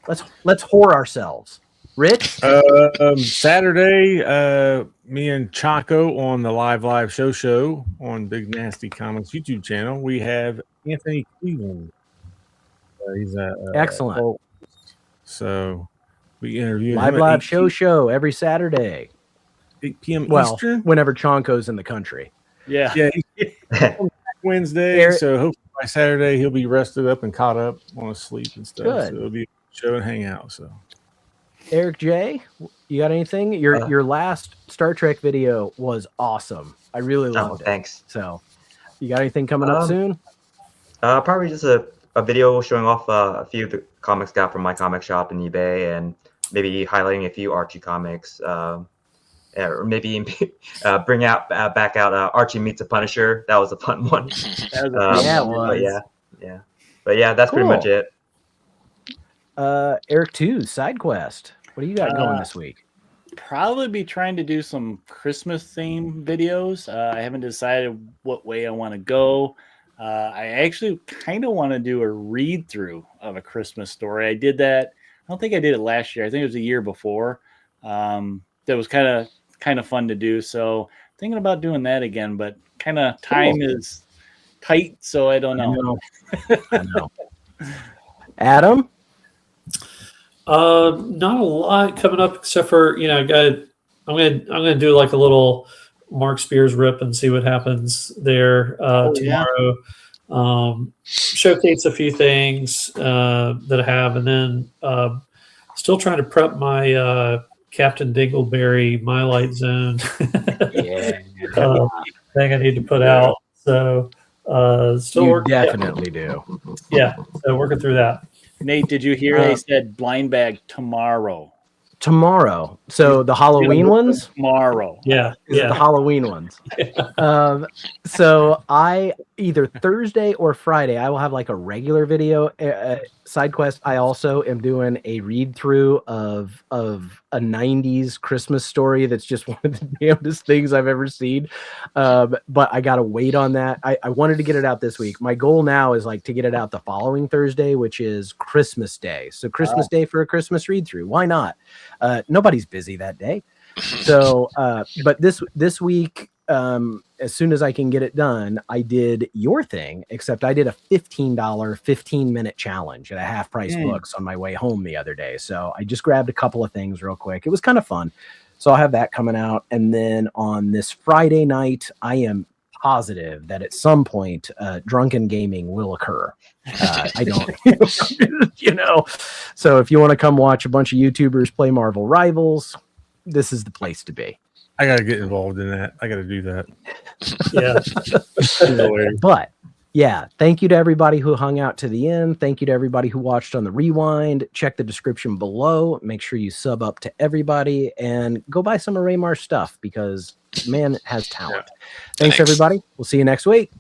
Let's whore ourselves. Rich? Saturday, me and Chaco on the live show on Big Nasty Comics YouTube channel. We have Anthony Cleveland. He's excellent. So we interview live show every Saturday. 8 p.m. Eastern? Whenever Chonko's in the country. Yeah. Wednesday. So hopefully by Saturday he'll be rested up and caught up on his sleep and stuff. Good. So it'll be a show and hang out. So Eric J, you got anything? Your last Star Trek video was awesome. I really loved it. Thanks. So, you got anything coming up soon? Probably just a video showing off a few of the comics got from my comic shop and eBay, and maybe highlighting a few Archie comics. Or maybe bring out back out Archie Meets a Punisher. That was a fun one. That was yeah, it was. But yeah, that's pretty much it. Eric 2, side quest. What do you got going this week? Probably be trying to do some Christmas theme videos. I haven't decided what way I want to go. I actually kind of want to do a read through of a Christmas story. I did that. I don't think I did it last year. I think it was a year before. That was kind of fun to do. So thinking about doing that again, but kind of time is tight, so I don't know. I know. Adam? Not a lot coming up except for, I'm gonna do like a little Mark Spears rip and see what happens there tomorrow. Yeah. Showcase a few things that I have, and then still trying to prep my Captain Dingleberry My Light Zone thing I need to put out. So still working. Definitely do. Yeah, so working through that. Nate, did you hear they said blind bag tomorrow? Tomorrow. So the Halloween ones? Tomorrow. Yeah. The Halloween ones. So I either Thursday or Friday, I will have like a regular video side quest. I also am doing a read through of a 90s Christmas story that's just one of the damnedest things I've ever seen. But I got to wait on that. I wanted to get it out this week. My goal now is like to get it out the following Thursday, which is Christmas Day. So Christmas Day for a Christmas read through. Why not? Nobody's busy that day. So, but this week, as soon as I can get it done, I did your thing, except I did a $15 15-minute challenge at a half price books on my way home the other day. So I just grabbed a couple of things real quick. It was kind of fun. So I'll have that coming out. And then on this Friday night, I am positive that at some point, drunken gaming will occur. I don't, so if you want to come watch a bunch of YouTubers play Marvel Rivals, this is the place to be. I got to get involved in that. I got to do that. Yeah. But yeah, thank you to everybody who hung out to the end. Thank you to everybody who watched on the rewind. Check the description below. Make sure you sub up to everybody and go buy some of Raymar's stuff because man has talent. Thanks everybody. We'll see you next week.